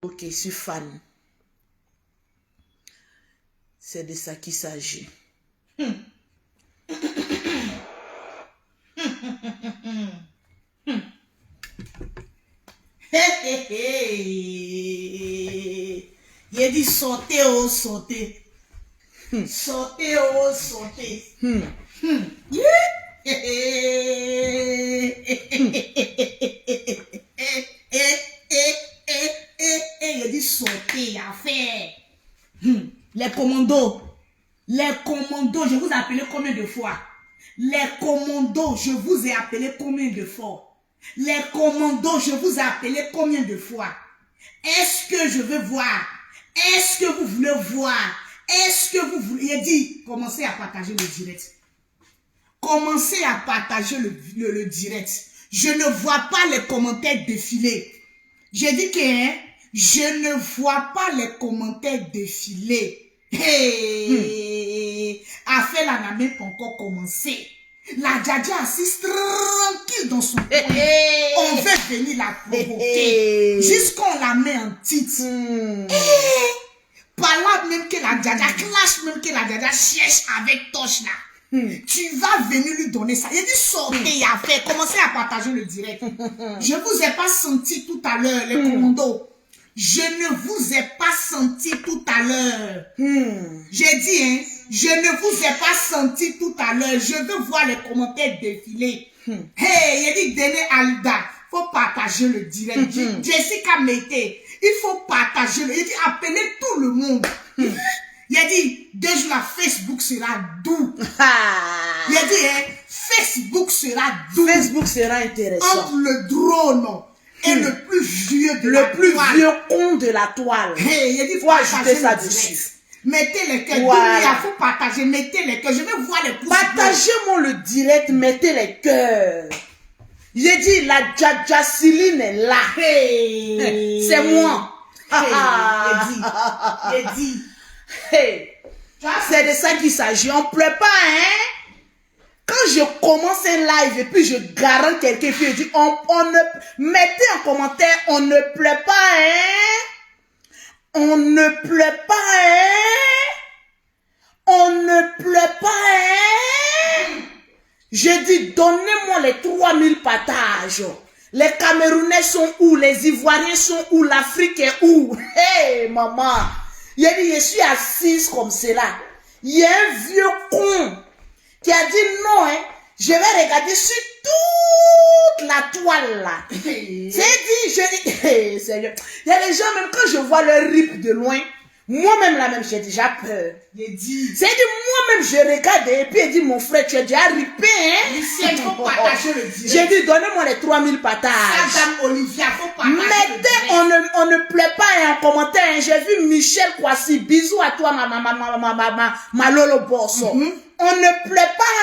Ok, je suis fan. C'est de ça qu'il s'agit. Il a dit sautez, oh sautez. Sautez, oh sautez. Il a dit sauter, à faire. Les commandos. Les commandos, je vous ai appelé combien de fois? Les commandos, je vous ai appelé combien de fois? Les commandos, je vous ai appelé combien de fois? Est-ce que je veux voir? Est-ce que vous voulez voir? Est-ce que vous voulez? Il a dit, commencez à partager le direct. Commencez à partager le direct. Je ne vois pas les commentaires défiler. J'ai dit que je ne vois pas les commentaires défiler. Hey, affaire là n'a même pas encore commencé. La Djadja assise tranquille dans son coin. On veut venir la provoquer. Jusqu'on la met en titre. Par là même que la Djadja clash, même que la Djadja cherche avec Tosh là. Tu vas venir lui donner ça. Il a dit sortez à faire. Commencez à partager le direct. Je vous ai pas senti tout à l'heure, les commandos. Je ne vous ai pas senti tout à l'heure. J'ai dit, hein, je ne vous ai pas senti tout à l'heure. Je veux voir les commentaires défiler. Hey, il a dit, Dene Alda, faut partager le direct. Jessica Mete, il faut partager le. Il a dit, appelez tout le monde. Il a dit, dès que la Facebook sera doux. Il a dit, hein, Facebook sera doux. Facebook sera intéressant. Entre le drone et le plus vieux de le plus vieux con de la toile. Hey, il a dit, faut ajouter ça dessus. Mettez les cœurs. Voilà. Il faut partager. Mettez les cœurs. Je vais voir les pouces. Partagez-moi le direct. Mettez les cœurs. J'ai dit, la Djadjaciline est là. Hey. C'est moi. Hey, il dit. Hey. C'est de ça qu'il s'agit. On ne pleure pas, hein? Quand je commence un live et puis je garantis quelqu'un, puis je dis, on ne, mettez en commentaire, on ne pleure pas, hein? On ne pleure pas, hein? On ne pleure pas, hein? Je dis, donnez-moi les 3000 partages. Les Camerounais sont où? Les Ivoiriens sont où? L'Afrique est où? Hey, maman! Il a dit, je suis assise comme cela. Il y a un vieux con qui a dit non, hein, je vais regarder sur toute la toile là. C'est dit, je dis, sérieux. Il y a des gens, même quand je vois leur rip de loin, moi-même là même, j'ai déjà peur. C'est dit, moi-même je regarde et puis il dit, mon frère, tu as déjà ripé, hein. Il faut partager le direct. J'ai dit, donnez-moi les 3000 partages. Madame Olivia, faut partager. Mettez, on ne plaît pas hein, en commentaire. Hein. J'ai vu Michel Kwasi. Bisous à toi, ma Lolo Bosso. On ne plaît pas,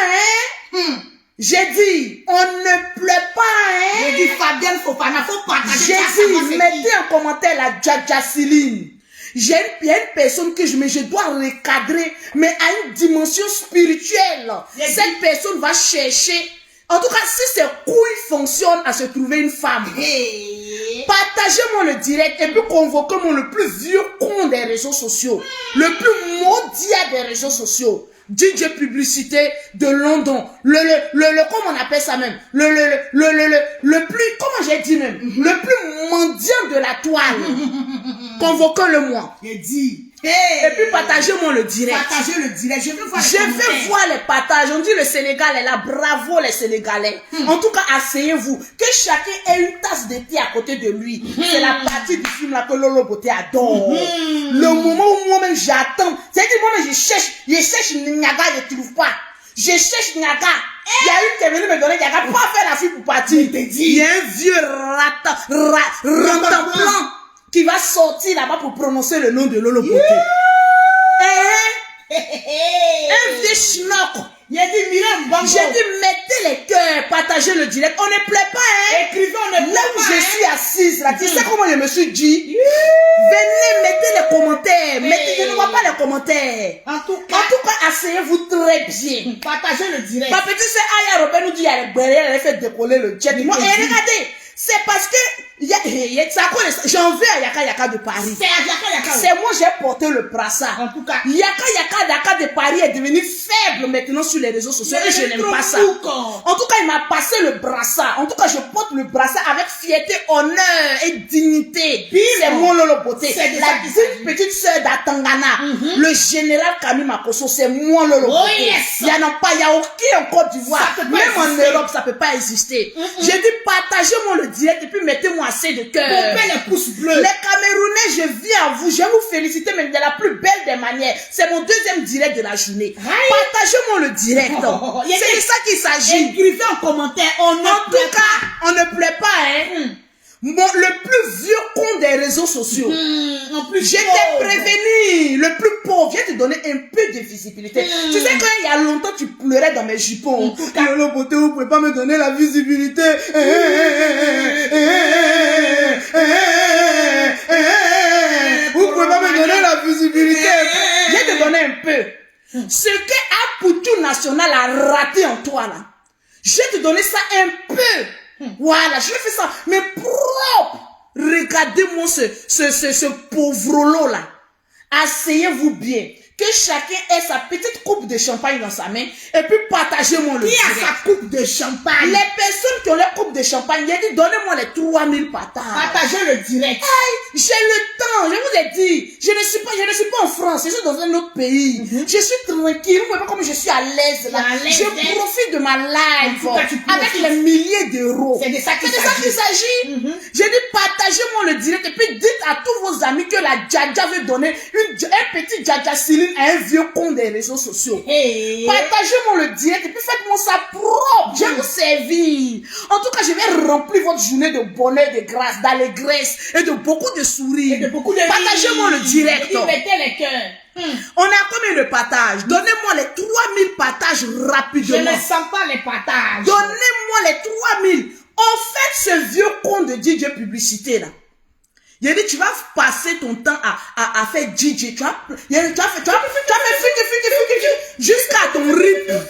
hein? J'ai dit, on ne plaît pas, hein? J'ai dit, Fabienne Fofana, faut partager. J'ai dit, mettez en commentaire la Djadjaciline. J'ai une personne que je dois recadrer, mais à une dimension spirituelle. Cette personne va chercher. En tout cas, si ses couilles fonctionnent à se trouver une femme, partagez-moi le direct et puis convoquez-moi le plus vieux con des réseaux sociaux, le plus maudit des réseaux sociaux. DJ Publicité de London, comment on appelle ça même, le plus, comment j'ai dit même, le plus mendiant de la toile. Convoquez-le moi. J'ai dit. Et puis partagez-moi le direct. Partagez le direct. Je veux voir les partages. On dit le Sénégal est là. Bravo les Sénégalais. En tout cas, asseyez-vous. Que chacun ait une tasse de thé à côté de lui. C'est la partie du film là que Lolo Beauté adore. Le moment où moi-même j'attends. C'est-à-dire moi-même je cherche Nyaga, je ne trouve pas. Je cherche Nyaga. Il y a une qui est venue me donner Nyaga. Pas faire la fille pour partir. Il y a un vieux rentemplant qui va sortir là-bas pour prononcer le nom de Lolo Beauté. Un vieux schnock. Il a dit, Miriam, j'ai dit, mettez les cœurs, partagez le direct. On ne plaît pas, hein. Écrivez, on ne plaît pas. Là où je suis assise, là, tu sais comment je me suis dit? Venez, mettez les commentaires. Je ne vois pas les commentaires. En tout cas, asseyez-vous très bien. Partagez le direct. Ma petite sœur Aya Robin nous dit, elle a fait décoller le jet. Moi, et regardez. C'est parce que j'en veux à Yaka Yaka de Paris. C'est à Yaka Yaka. C'est moi j'ai porté le brassard. En tout cas, Yaka Yaka de Paris est devenu faible maintenant sur les réseaux sociaux et je n'aime pas ça. En tout cas, il m'a passé le brassard. En tout cas, je porte le brassard avec fierté, honneur et dignité. C'est mon Lolo Beauté. C'est la petite sœur d'Atangana. Le général Camille Makosso, c'est mon Lolo Beauté. Yes. Il n'y en a pas, il n'y a aucun en Côte d'Ivoire. Même en Europe, ça ne peut pas exister. J'ai dit partagez-moi le direct et puis mettez-moi assez de cœur. Les pouces bleus. Les Camerounais, je viens à vous. Je vais vous féliciter, mais de la plus belle des manières. C'est mon deuxième direct de la journée. Partagez-moi le direct. C'est de ça qu'il s'agit. Écrivez en commentaire. En tout cas, on ne plaît pas, hein. Bon, le plus vieux con des réseaux sociaux. En plus, je t'ai prévenu, le plus pauvre. Je vais te donner un peu de visibilité. Tu sais, quand il y a longtemps, tu pleurais dans mes jupons. Lolo Beauté, vous pouvez pas me donner la visibilité. Vous pouvez pas me donner la visibilité. Je vais te donner un peu. Ce que Apoutou National a raté en toi, là. Je vais te donner ça un peu. Voilà, je fais ça, mais propre. Regardez-moi ce pauvre là. Asseyez-vous bien. Que chacun ait sa petite coupe de champagne dans sa main et puis partagez-moi le direct. Qui a sa coupe de champagne? Les personnes qui ont leur coupe de champagne, j'ai dit donnez-moi les 3000 partages. Partagez le direct. Hey, j'ai le temps, je vous ai dit. Je ne suis pas en France, je suis dans un autre pays. Je suis tranquille, vous voyez pas comme je suis à l'aise là. Je profite de ma life avec les milliers d'euros. C'est de ça qu'il s'agit. J'ai dit partagez-moi le direct et puis dites à tous vos amis que la Djadja veut donner un petit Djadja Céline à un vieux con des réseaux sociaux. Hey. Partagez-moi le direct et puis faites-moi ça propre. Je vais vous servir. En tout cas, je vais remplir votre journée de bonheur, de grâce, d'allégresse et de beaucoup de sourires. Partagez-moi le direct. Mettez les cœurs. On a combien de partages? Donnez-moi les 3000 partages rapidement. Je ne sens pas les partages. Donnez-moi les 3000. En fait, ce vieux con de DJ publicité là. Il a dit, tu vas passer ton temps à faire DJ. Tu vas faire jusqu'à ton rythme.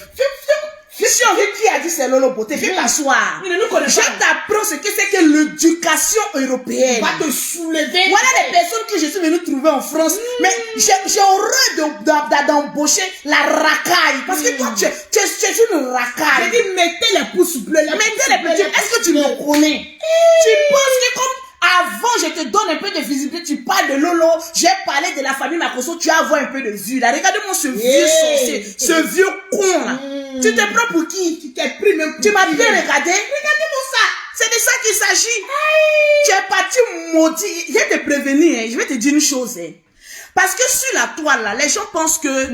Si on veut qui a dit c'est Lolo Beauté, viens t'asseoir. Je t'apprends ce que c'est que l'éducation européenne. Va te soulever. Voilà les personnes que je suis venu trouver en France. Mais j'ai horreur d'embaucher la racaille. Parce que toi, tu es une racaille. J'ai dit, mettez les pouces bleus. Mettez les petits. Est-ce que tu me connais? Tu penses que comme avant, je te donne un peu de visibilité, tu parles de Lolo, j'ai parlé de la famille Makosso, tu vas avoir un peu de vue là. Regarde-moi ce vieux sorcier, ce vieux con là. Tu te prends pour qui? Tu t'es pris même pour tu m'as bien regardé? Regardez-moi ça. C'est de ça qu'il s'agit. Tu es parti maudit. Je vais te prévenir, hein. Je vais te dire une chose. Hein. Parce que sur la toile là, les gens pensent que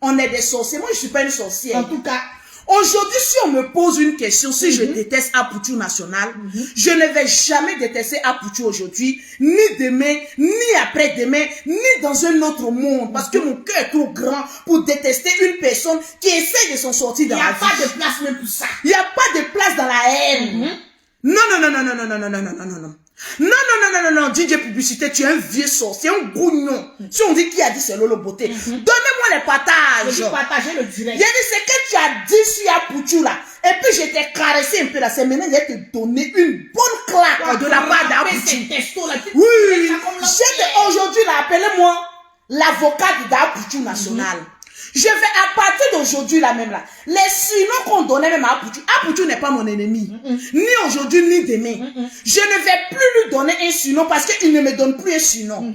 on est des sorciers. Moi, je ne suis pas une sorcière. En tout cas, aujourd'hui, si on me pose une question, si je déteste Apoutou National, je ne vais jamais détester Apoutou aujourd'hui, ni demain, ni après-demain, ni dans un autre monde. Parce que mon cœur est trop grand pour détester une personne qui essaie de s'en sortir dans la vie. Il n'y a pas de place même pour ça. Il n'y a pas de place dans la haine. Non. Non, DJ Publicité, tu es un vieux sorcier, un gougnon. Si on dit qui a dit c'est Lolo Beauté, donnez-moi les partages. Je vais partager le direct. Il y a dit ce que tu as dit sur Apoutou là. Et puis je t'ai caressé un peu là. C'est maintenant je vais te donner une bonne claque de la part d'Apoutou. Oui. Aujourd'hui là, appelez-moi l'avocate d'Apoutou National. Je vais à partir d'aujourd'hui là même là, les surnoms qu'on donnait même à Apoutou, Apoutou n'est pas mon ennemi, ni aujourd'hui ni demain. Je ne vais plus lui donner un surnom parce qu'il ne me donne plus un surnom.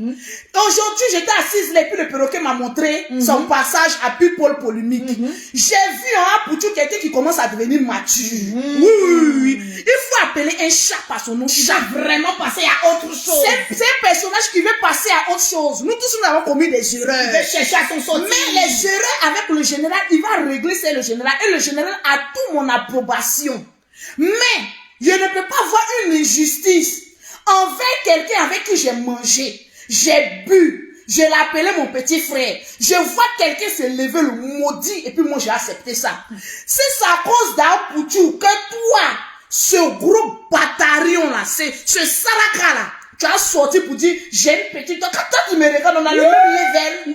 Aujourd'hui j'étais assise là et puis le perroquet m'a montré son passage à People Polémique. J'ai vu en Apoutou quelqu'un qui commence à devenir mature. Oui. Il faut appeler un chat par son nom. Chat vraiment passer à autre chose. C'est un personnage qui veut passer à autre chose. Nous tous nous avons commis des erreurs. Il veut chercher à son sortir. Mais les erreurs avec le général, il va régler, c'est le général. Et le général a toute mon approbation. Mais, je ne peux pas voir une injustice envers quelqu'un avec qui j'ai mangé, j'ai bu, je l'ai appelé mon petit frère. Je vois quelqu'un se lever le maudit et puis moi j'ai accepté ça. C'est à cause d'Apoutou que toi, ce gros bataillon là, ce saraka là, Tu as sorti pour dire, j'ai une petite... Quand toi, tu me regardes, on a le même level.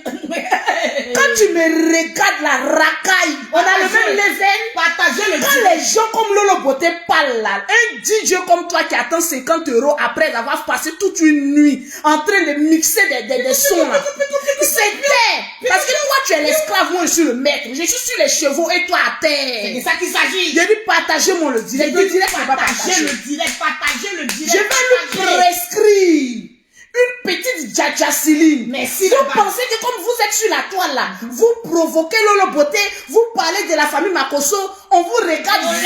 Quand tu me regardes, la racaille, on a le même level. Partagez le Quand les gens comme Lolo Beauté parlent là, un DJ comme toi qui attend 50 € après avoir passé toute une nuit en train de mixer des sons là. C'était. Parce que toi, tu es l'esclave, moi je suis le maître. Je suis sur les chevaux et toi à terre. C'est de ça qu'il s'agit. J'ai dit partagez-moi le direct. Le direct, c'est pas Partagez partagé. le direct, partagez le direct. Je vais lui prescrire une petite Dja Céline. Merci. Vous pensez que comme vous êtes sur la toile là, vous provoquez Lolo Beauté, vous parlez de la famille Makosso, on vous regarde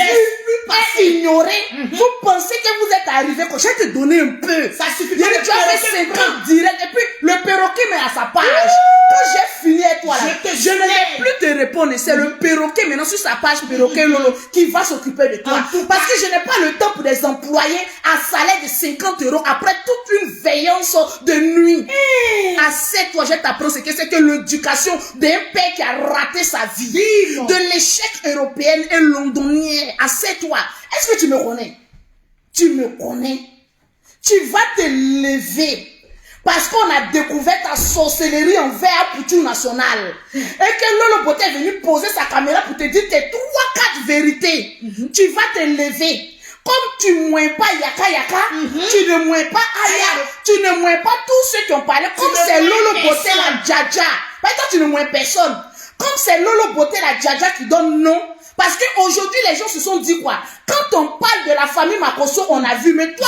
et ignorer. Vous pensez que vous êtes arrivé, je vais te donner un peu. Ça suffit. Tu as fait 50 directs et puis le perroquet met à sa page. Quand j'ai fini avec toi là, je ne vais plus te répondre. C'est le perroquet maintenant sur sa page perroquet Lolo qui va s'occuper de toi. Parce que je n'ai pas le temps pour des employés à salaire de 50 € après toute une veillance de nuit. Assieds-toi, je t'apprends ce que c'est que l'éducation d'un père qui a raté sa vie. De l'échec européen et londonien. Assieds-toi. Est-ce que tu me connais? Tu me connais? Tu vas te lever. Parce qu'on a découvert ta sorcellerie envers Poutou National. Et que Lolo Beauté est venu poser sa caméra pour te dire tes 3-4 vérités. Tu vas te lever. Comme tu ne mouais pas Yaka Yaka, tu ne mouais pas Aya, tu ne mouais pas tous ceux qui ont parlé. Comme c'est Lolo Beauté la Djaja. Parce que tu ne mouais personne. Comme c'est Lolo Beauté la Djaja qui donne non. Parce qu'aujourd'hui, les gens se sont dit quoi? Quand on parle de la famille Makosso, on a vu, mais toi,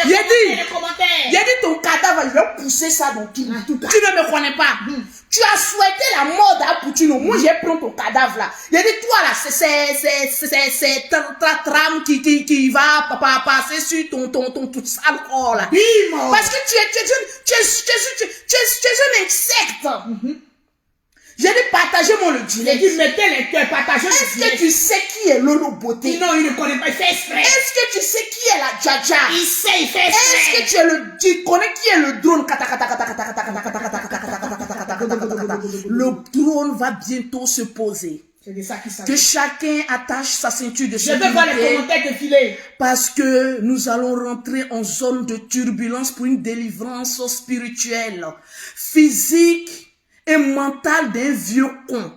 j'ai dit ton cadavre, je vais pousser ça dans tout. Tu ne me connais pas. Tu as souhaité la mort d'Apoutino. Moi, j'ai pris ton cadavre là. J'ai dit, toi là, c'est trame qui va passer sur ton tout sale corps là. Parce que tu es un insecte. J'ai dit, partagez-moi le direct. J'ai dit, mettez les cœurs, partagez le direct. Est-ce que tu sais qui est Lolo Beauté? Non, il ne connaît pas, il fait exprès. Est-ce que tu sais qui est la Djaja? Il sait, il fait exprès. Est-ce que tu connais qui est le drone? Le drone va bientôt se poser. C'est de ça qu'il s'agit. Que chacun attache sa ceinture de Je sécurité. veux voir les commentaires défiler. Parce que nous allons rentrer en zone de turbulence pour une délivrance spirituelle, physique et mentale d'un vieux con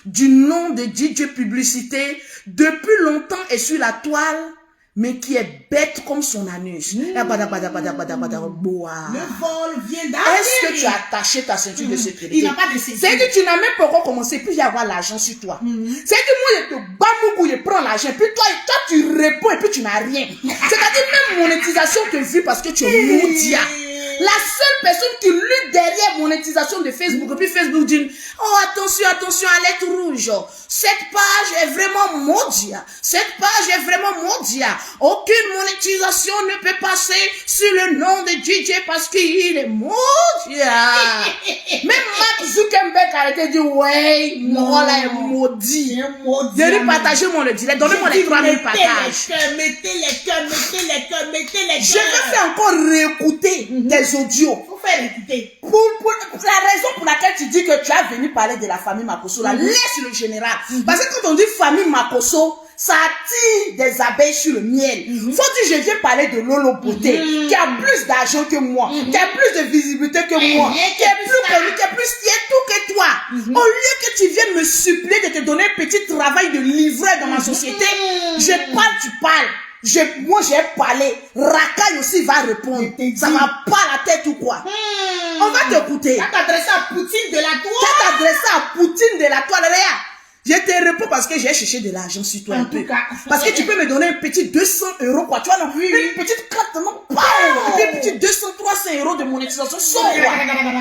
du nom de DJ Publicité depuis longtemps est sur la toile mais qui est bête comme son anus. Le vol vient d'arriver. Est-ce que tu as attaché ta ceinture de sécurité? Il n'a pas de ceinture. C'est que tu n'as même pas encore commencé puis il y avoir l'argent sur toi. C'est que moi je te bats je prends l'argent puis toi tu réponds et puis tu n'as rien. C'est-à-dire même monétisation te vit parce que tu es maudit. La seule personne qui lutte derrière monétisation de Facebook, et puis Facebook dit, oh attention, alerte rouge, cette page est vraiment maudite, cette page est vraiment maudite, aucune monétisation ne peut passer sur le nom de DJ parce qu'il est maudit. Même Mark Zuckerberg a été dit, ouais, moi là est maudit. J'ai dit, partagez-moi le direct, donnez-moi les 3000 partages. Mettez les cœurs. Je vais faire encore réécouter des audios. Faut faire écouter. Pour la raison pour laquelle tu dis que tu as venu parler de la famille Makosso, là, laisse le général. Parce que quand on dit famille Makosso, ça attire des abeilles sur le miel. Faut dire, je viens parler de Lolo Beauté, qui a plus d'argent que moi, qui a plus de visibilité que moi, qui est plus connu, qui est tout que toi. Au lieu que tu viennes me supplier de te donner un petit travail de livreur dans ma société, je parle, tu parles. Moi j'ai parlé, Racaille aussi va répondre. Ça va pas la tête ou quoi? On va t'écouter. Tu vas t'adresser à Poutine de la toile. Tu vas t'adresser à Poutine de la toile. Regarde. Je te réponds parce que j'ai cherché de l'argent sur toi un peu. Parce que tu peux me donner un petit 200 € quoi. Tu vois, non? Une petite carte, non? Un petit 200, 300 € de monétisation. Sans quoi?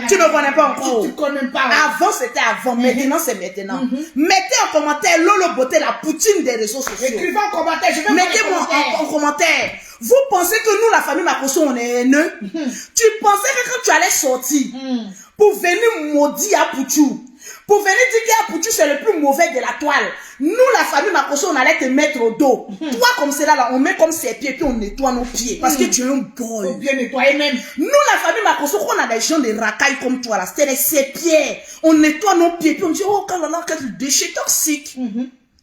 Tu ne connais pas encore. Tu ne connais pas. Avant, c'était avant. Maintenant, c'est maintenant. Mettez en commentaire Lolo Beauté, la Poutine des réseaux sociaux. Écrivez en commentaire. Mettez-moi en commentaire. Vous pensez que nous, la famille Makosso, on est haineux? Tu pensais que quand tu allais sortir pour venir maudire à Poutou, pour venir dire qu'Apoutou c'est le plus mauvais de la toile, nous, la famille Makosso, on allait te mettre au dos. Toi, comme c'est là, on met comme ses pieds, puis on nettoie nos pieds. Parce que tu es un boy. Faut bien nettoyer même. Nous, la famille Makosso, quand on a des gens de racailles comme toi, là, c'était ses pieds. On nettoie nos pieds, puis on dit, oh, quel déchet toxique.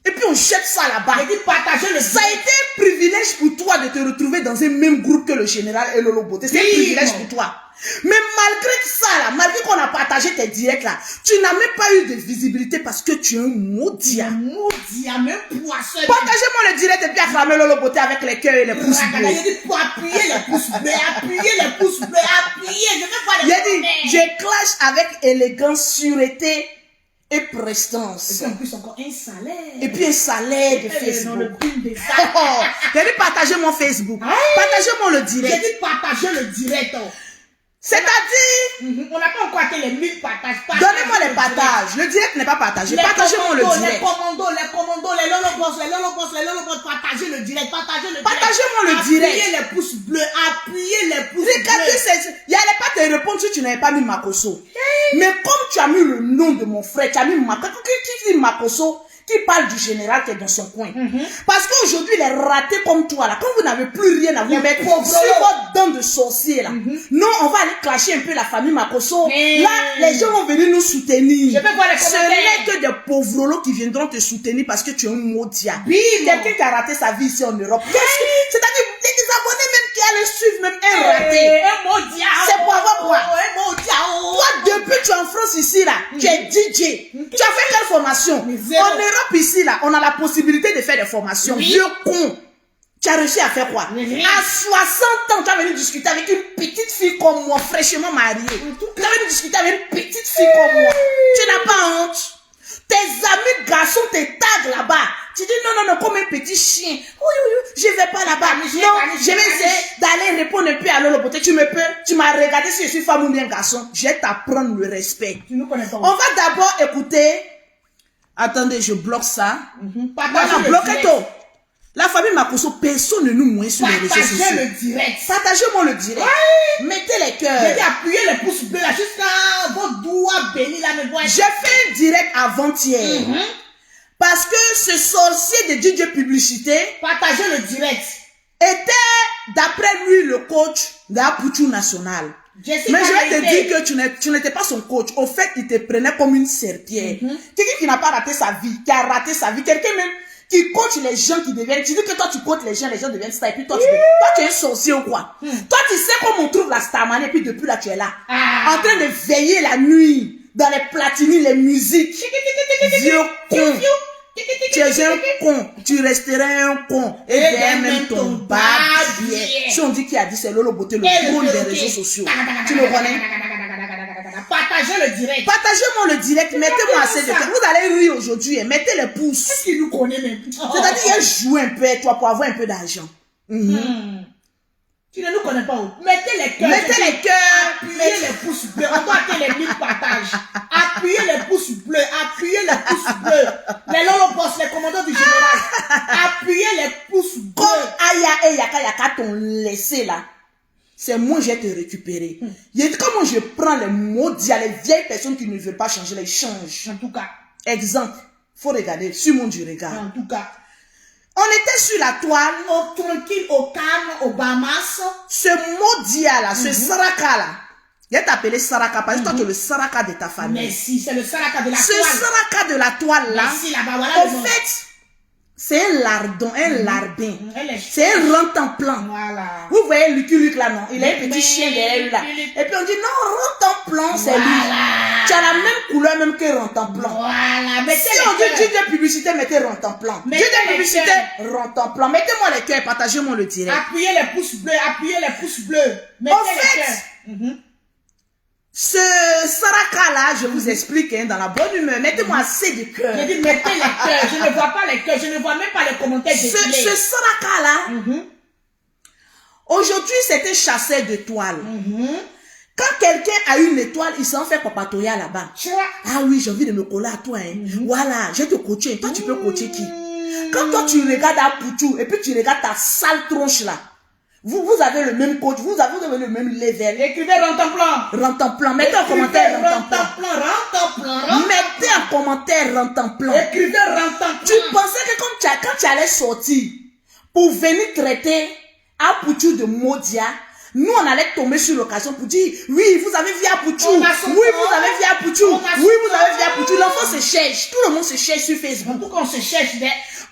Et puis on jette ça là-bas. J'ai dit partager le Ça a été un privilège pour toi de te retrouver dans un même groupe que le général et Lolo Beauté. C'est un privilège pour toi. Mais malgré ça là, malgré qu'on a partagé tes directs là, tu n'as même pas eu de visibilité parce que tu es un maudit. Un maudit, même poisson. Partagez-moi le direct et puis acclamez Lolo Beauté avec les cœurs et les pouces bleus. J'ai dit pour appuyer les pouces bleus, appuyer les pouces bleus, appuyer. Je vais voir les J'ai dit, je clash avec élégance, sûreté et prestance. Et puis en plus encore un salaire. Et puis un salaire de Facebook. Dans le film des J'ai dit partagez mon Facebook. Partagez-moi le direct. J'ai dit partager le direct. C'est-à-dire, On n'a pas encore atteint les 1000 partages. donnez-moi les partages. Le direct n'est pas partagé. Partagez-moi le direct. Les commandos, les lolobos, partagez le direct, partagez le direct. Partagez-moi le direct. Appuyez les pouces bleus, appuyez les pouces bleus. Regardez, il n'allait pas te répondre si tu n'avais pas mis Makoso. Mais comme tu as mis le nom de mon frère, tu as mis Makoso, qui dit Makoso, qui parle du général qui est dans son coin. Parce qu'aujourd'hui, les ratés comme toi, là, quand vous n'avez plus rien à vous mettre sur votre dent de sorcier, là, non, on va aller clasher un peu la famille Makoso. Là, les gens vont venir nous soutenir. Je peux voir les Ce n'est que des pauvrolos qui viendront te soutenir parce que tu es un maudit. Quelqu'un qui a raté sa vie ici en Europe. C'est-à-dire, des abonnés même qui allaient suivre même un raté. Un maudit. C'est pour avoir quoi? Un maudit. Toi, depuis que tu es en France ici, là, tu es DJ. Tu as fait quelle formation? En Europe ici, là, on a la possibilité de faire des formations. Vieux con. Tu as réussi à faire quoi? À 60 ans, tu as venu discuter avec une petite fille comme moi, fraîchement mariée. Tu as venu discuter avec une petite fille comme moi. Tu n'as pas honte? Tes amis garçons te taguent là-bas. Tu dis non, comme un petit chien. Oui, je vais pas là-bas. Non, je vais essayer d'aller répondre un peu à Lolo Beauté. Tu m'as regardé si je suis femme ou bien garçon. Je vais t'apprendre le respect. Tu nous connais pas. On va d'abord écouter. Attendez, je bloque ça. Voilà, bloquez tout. La famille Makoso, personne ne nous moine sur les réseaux sociaux. Partagez le direct. Partagez-moi le direct. Mettez les cœurs. J'ai dit appuyer les pouces bleus là jusqu'à votre doigt béni là. J'ai fait un direct avant-hier. Parce que ce sorcier de DJ Publicité. Partagez le direct. Était, d'après lui, le coach de la Pouchou nationale. Mais je vais te dire que tu n'étais pas son coach. Au fait, il te prenait comme une serpillère. Quelqu'un qui n'a pas raté sa vie, qui a raté sa vie, quelqu'un même qui coach les gens qui deviennent. Tu dis que toi tu coaches les gens deviennent stars. Et puis toi, tu es un sorcier ou quoi? Toi, tu sais comment on trouve la Starman et puis depuis là, tu es là. En train de veiller la nuit dans les platines, les musiques. Vieux con. Tu es un con, tu resterais un con. Et derrière même ton babier. Si on dit qui a dit c'est Lolo Beauté, le trône des réseaux sociaux. Tu le connais? Partagez le direct. Partagez-moi le direct, mettez-moi assez de temps. Vous allez rire aujourd'hui, mettez les pouces. Est-ce qu'il nous connaît même? C'est-à-dire, il a joué un peu, toi, pour avoir un peu d'argent. Tu ne nous connais pas où? Mettez les cœurs. Mettez les cœurs. Appuyez les pouces bleus. On doit atteindre les 1000 partages. Appuyez les pouces bleus. Appuyez les pouces bleus. Les lolobos, les commandants du général. Appuyez les pouces bleus. Comme Aya et Yaka t'ont laissé là. C'est moi je vais te récupérer. Comment je prends les maudits, les vieilles personnes qui ne veulent pas changer, les change. En tout cas. Exemple. Faut regarder. Sur mon du regard. En tout cas. On était sur la toile. Tranquille, au calme, au Bahamas. Ce maudit là, ce Saraka là. Je vais t'appeler Saraka parce que toi tu es le Saraka de ta famille. Merci, c'est le Saraka de la toile. Ce Saraka de la toile là. Merci, là-bas, voilà. En fait, c'est un lardon, un larbin. C'est un rentemplan. Voilà. Vous voyez Lucky Luke là, non? Il a un petit chien derrière lui là. Et puis on dit non, rentemplan, c'est lui. Tu as la même couleur même que rentemplan. Voilà. Mais si on dit DJ Publicité, mettez rentemplan. DJ Publicité, rentemplan. Mettez-moi les cœurs et partagez-moi le direct. Appuyez les pouces bleus, appuyez les pouces bleus. Mettez les cœurs. Ce Saraka là, je vous explique hein, dans la bonne humeur. Mettez-moi assez de cœur. Je dis mettez les cœurs. Je ne vois pas les cœurs. Je ne vois même pas les commentaires. Ce Saraka là, aujourd'hui c'est un chasseur de toile. Quand quelqu'un a une étoile, il s'en fait papatoya là-bas. Ah oui, j'ai envie de me coller à toi. Hein. Voilà, je vais te coacher. Toi, tu peux coacher qui? Quand toi, tu regardes à Pouchou et puis tu regardes ta sale tronche là. Vous avez le même coach, vous avez le même level. Écrivez rentemplan. Rentemplan. Mettez en commentaire rentemplan. Rentemplan. Mettez en commentaire rentemplan. Écrivez rentemplan. Tu pensais que quand tu allais sortir pour venir traiter à Pouchou de Modia, nous, on allait tomber sur l'occasion pour dire, oui, vous avez vu Apoutou. Oui, On a son vous temps. avez vu Apoutou. On a son Oui, vous avez vu temps. Apoutou. L'enfant se cherche. Tout le monde se cherche sur Facebook. Pourquoi on se cherche?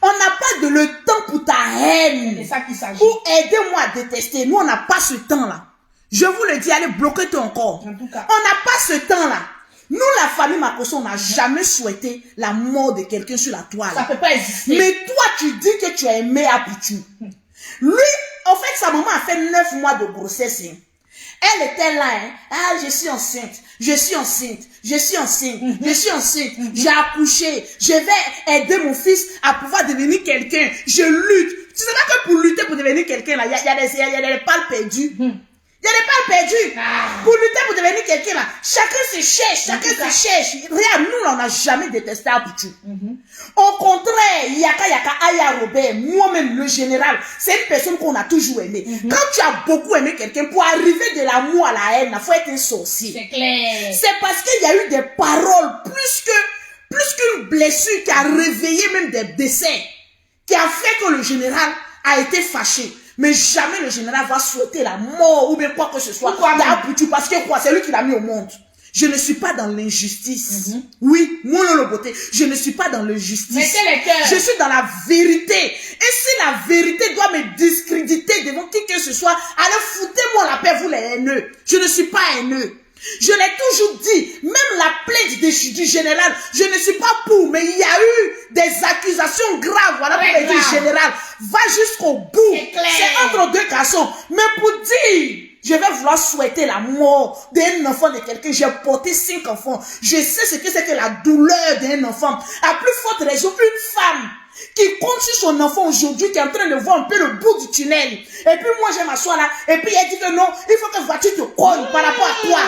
On n'a pas le temps pour ta haine. C'est ça qu'il s'agit. Pour aider moi à détester. Nous, on n'a pas ce temps-là. Je vous le dis, allez bloquer ton corps. En tout cas. On n'a pas ce temps-là. Nous, la famille Makosso, on n'a jamais souhaité la mort de quelqu'un sur la toile. Ça peut pas exister. Mais toi, tu dis que tu as aimé Apoutou. Lui, en fait, sa maman a fait 9 mois de grossesse. Hein. Elle était là, hein. Ah, je suis enceinte, je suis enceinte, je suis enceinte, je suis enceinte, j'ai accouché, je vais aider mon fils à pouvoir devenir quelqu'un, je lutte. Tu sais pas que pour lutter, pour devenir quelqu'un, là, il y a des balles perdues. Il y a des balles perdues. Pour lutter, pour devenir quelqu'un, là, chacun se cherche, chacun se cherche. Regarde, nous, là, on n'a jamais détesté Apoutou. Au contraire, Yaka Aya Robert, moi-même, le général, c'est une personne qu'on a toujours aimé. Quand tu as beaucoup aimé quelqu'un, pour arriver de l'amour à la haine, il faut être un sorcier. C'est clair. C'est parce qu'il y a eu des paroles, plus qu'une blessure qui a réveillé même des décès, qui a fait que le général a été fâché. Mais jamais le général va souhaiter la mort ou bien quoi que ce soit d'Apoutou, parce que quoi, c'est lui qui l'a mis au monde. Je ne suis pas dans l'injustice. Oui, moi, le beauté, je ne suis pas dans l'injustice. Mettez les cœurs. Je suis dans la vérité. Et si la vérité doit me discréditer devant qui que ce soit, allez, foutez-moi la paix, vous les haineux. Je ne suis pas haineux. Je l'ai toujours dit, même la plainte du général, je ne suis pas pour, mais il y a eu des accusations graves, voilà pour le dire général, va jusqu'au bout. C'est entre deux garçons. Mais pour dire, je vais vouloir souhaiter la mort d'un enfant de quelqu'un, j'ai porté 5 enfants, je sais ce que c'est que la douleur d'un enfant. À plus forte raison, une femme qui compte sur son enfant aujourd'hui, qui est en train de voir un peu le bout du tunnel. Et puis moi, je m'assois là, et puis elle dit que non, il faut que la voiture te cogne par rapport à toi.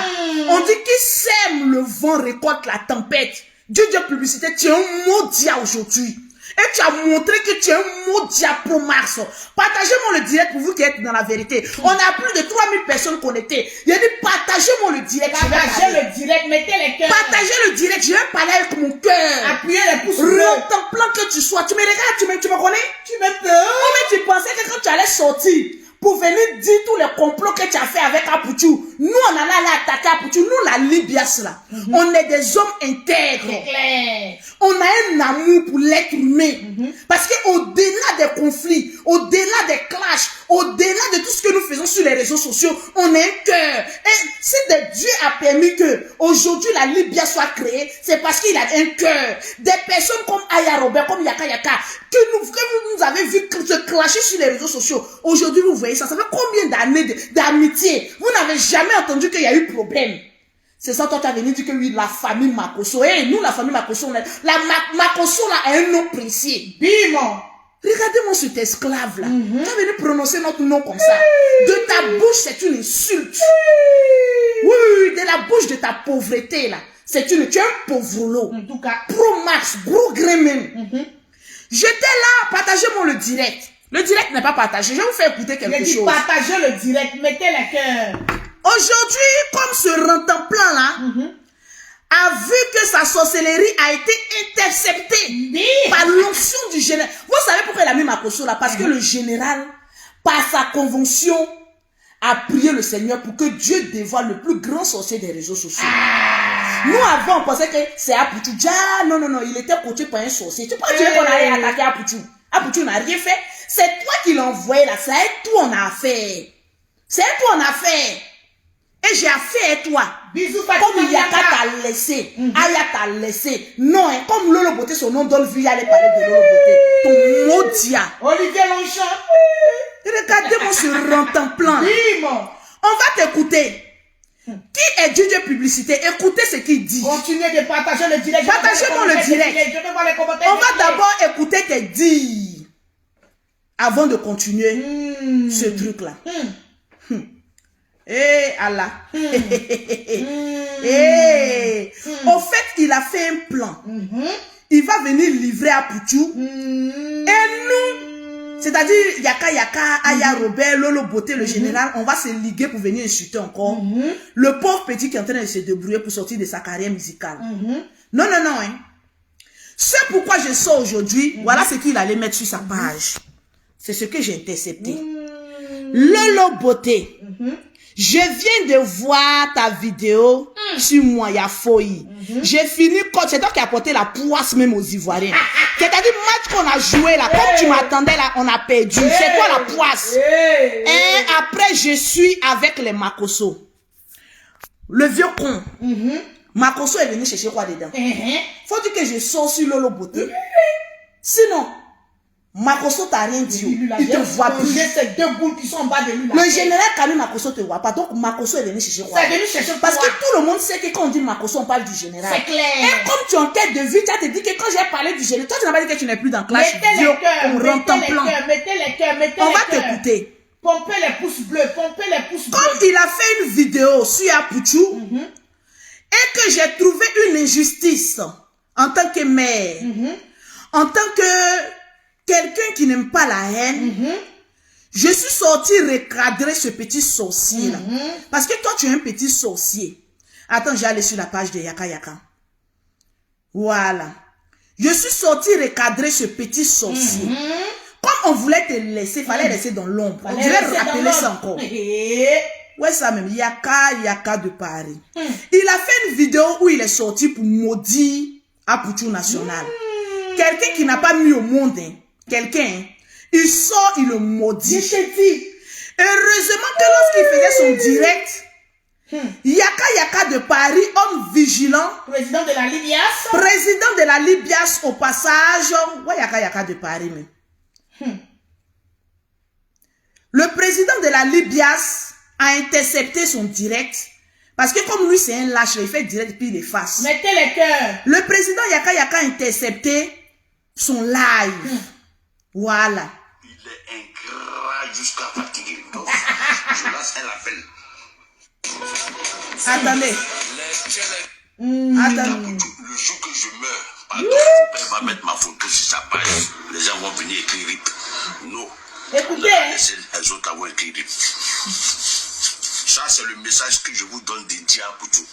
On dit qui sème le vent récolte la tempête. Dieu publicité, tu es un maudit aujourd'hui. Et tu as montré que tu es un maudit pro Mars. Partagez-moi le direct pour vous qui êtes dans la vérité. On a plus de 3000 personnes connectées. Il a dit partagez-moi le direct. Partagez le direct, mettez les cœurs. Partagez le direct, je vais parler avec mon cœur. Appuyez les pouces. Contemplant que tu sois. Tu me regardes, tu me connais? Tu me peur. Comment tu pensais que quand tu allais sortir pour venir dire tous les complots que tu as fait avec Apoutou, nous on allait aller attaquer Apoutou, nous la Libias là. On est des hommes intègres. C'est clair. On a un amour pour l'être humain. Parce qu'au-delà des conflits, au-delà des clashs, au-delà de tout ce que nous faisons sur les réseaux sociaux, on a un cœur. Et si Dieu a permis que aujourd'hui la Libya soit créée, c'est parce qu'il a un cœur. Des personnes comme Aya Robert, comme Yaka, que vous nous avez vu se clasher sur les réseaux sociaux. Aujourd'hui, vous voyez ça. Ça fait combien d'années d'amitié? Vous n'avez jamais entendu qu'il y a eu problème. C'est ça, toi, tu as venu dire que oui, la famille Makosso. Et nous, la famille Makosso, Makosso là a un nom précis. Bim! Regardez-moi cet esclave-là. Tu as venu prononcer notre nom comme ça. De ta bouche, c'est une insulte. Oui, de la bouche de ta pauvreté, là. Tu es un pauvre. En tout cas. Pro Max, gros gré même. J'étais là, partagez-moi le direct. Le direct n'est pas partagé. Je vais vous faire écouter quelque chose. Partagez le direct, mettez les cœurs. Aujourd'hui, comme ce rentemplant là, a vu que sa sorcellerie a été interceptée par l'onction du général. Vous savez pourquoi il a mis Makosso là? Parce que le général, par sa convention, a prié le Seigneur pour que Dieu dévoile le plus grand sorcier des réseaux sociaux. Nous avant, on pensait que c'est Apoutou. Ah non, il était coaché par un sorcier. Tu penses qu'on allait attaquer Apoutou? Apoutou n'a rien fait. C'est toi qui l'as envoyé là. C'est toi on a affaire. C'est toi on a affaire. Et j'ai affaire à toi. Bisous, comme Yaka t'a laissé, Aya t'a laissé. Non, hein, comme Lolo Beauté, son nom donne vie, allez parler de Lolo Beauté. Ton maudia. Olivier Longchamp. Regardez-moi ce rentemplant. On va t'écouter. Qui est Dieu publicité? Écoutez ce qu'il dit. Continuez de partager le direct. Partagez-moi le direct. Je vais voir les commentaires. On va d'abord écouter tes dires avant de continuer ce truc-là. Eh Allah. Au fait, il a fait un plan. Il va venir livrer à Apoutou. Et nous, c'est-à-dire Yaka, Aya Robert, Lolo Beauté, le général, on va se liguer pour venir insulter encore le pauvre petit qui est en train de se débrouiller pour sortir de sa carrière musicale. Non, hein. C'est pourquoi je sors aujourd'hui. Voilà ce qu'il allait mettre sur sa page. C'est ce que j'ai intercepté. Lolo Beauté. Je viens de voir ta vidéo sur moi, il y a folie. J'ai fini, c'est toi qui as porté la poisse même aux Ivoiriens. C'est-à-dire, match qu'on a joué là, comme tu m'attendais là, on a perdu. C'est toi la poisse. Et après, je suis avec les Makosso. Le vieux con. Makosso est venu chercher quoi dedans? Faut dire que je sors sur Lolo Beauté. Sinon, Makosso t'a rien dit. Il te voit plus. Ces deux boules qui sont en bas de lui. Le général Kami Makosso te voit pas. Donc Makosso est venu chercher quoi? C'est venu chercher parce que tout le monde sait que quand on dit Makosso, on parle du général. C'est clair. Et comme tu enquêtes de vie, tu as te dit que quand j'ai parlé du général, toi tu n'as pas dit que tu n'es plus dans clash. Mettez les cœurs, mettez les cœurs. On va t'écouter. Pompez les pouces bleus, pompez les pouces bleus. Comme il a fait une vidéo sur Apouchou, et que j'ai trouvé une injustice en tant que mère, en tant que quelqu'un qui n'aime pas la haine, je suis sortie recadrer ce petit sorcier là. Parce que toi tu es un petit sorcier. Attends, j'ai allé sur la page de Yaka Yaka. Voilà. Je suis sortie recadrer ce petit sorcier. Comme on voulait te laisser, il fallait laisser dans l'ombre. Je vais rappeler ça encore. Ouais, ça même. Yaka de Paris. Il a fait une vidéo où il est sorti pour maudire Apouchou National. Quelqu'un qui n'a pas mis au monde, quelqu'un, il sort, il le maudit. Je te dis. Heureusement que lorsqu'il faisait son direct, Yaka de Paris, homme vigilant, président de la Libias. Président de la Libias au passage. Ouais, Yaka de Paris même. Le président de la Libias a intercepté son direct. Parce que comme lui c'est un lâche, il fait direct puis il efface. Mettez les cœurs. Le président Yaka a intercepté son live. Voilà. Il est ingrat jusqu'à fatiguer. Donc, je lance un appel. Attendez. Attendez. Le jour que je meurs, pardon, mon père va mettre ma photo sur sa page. Les gens vont venir écrire RIP. Non. Écoutez. Laissez les autres avoir écrit RIP. Ça, c'est le message que je vous donne dédié à Apouchou.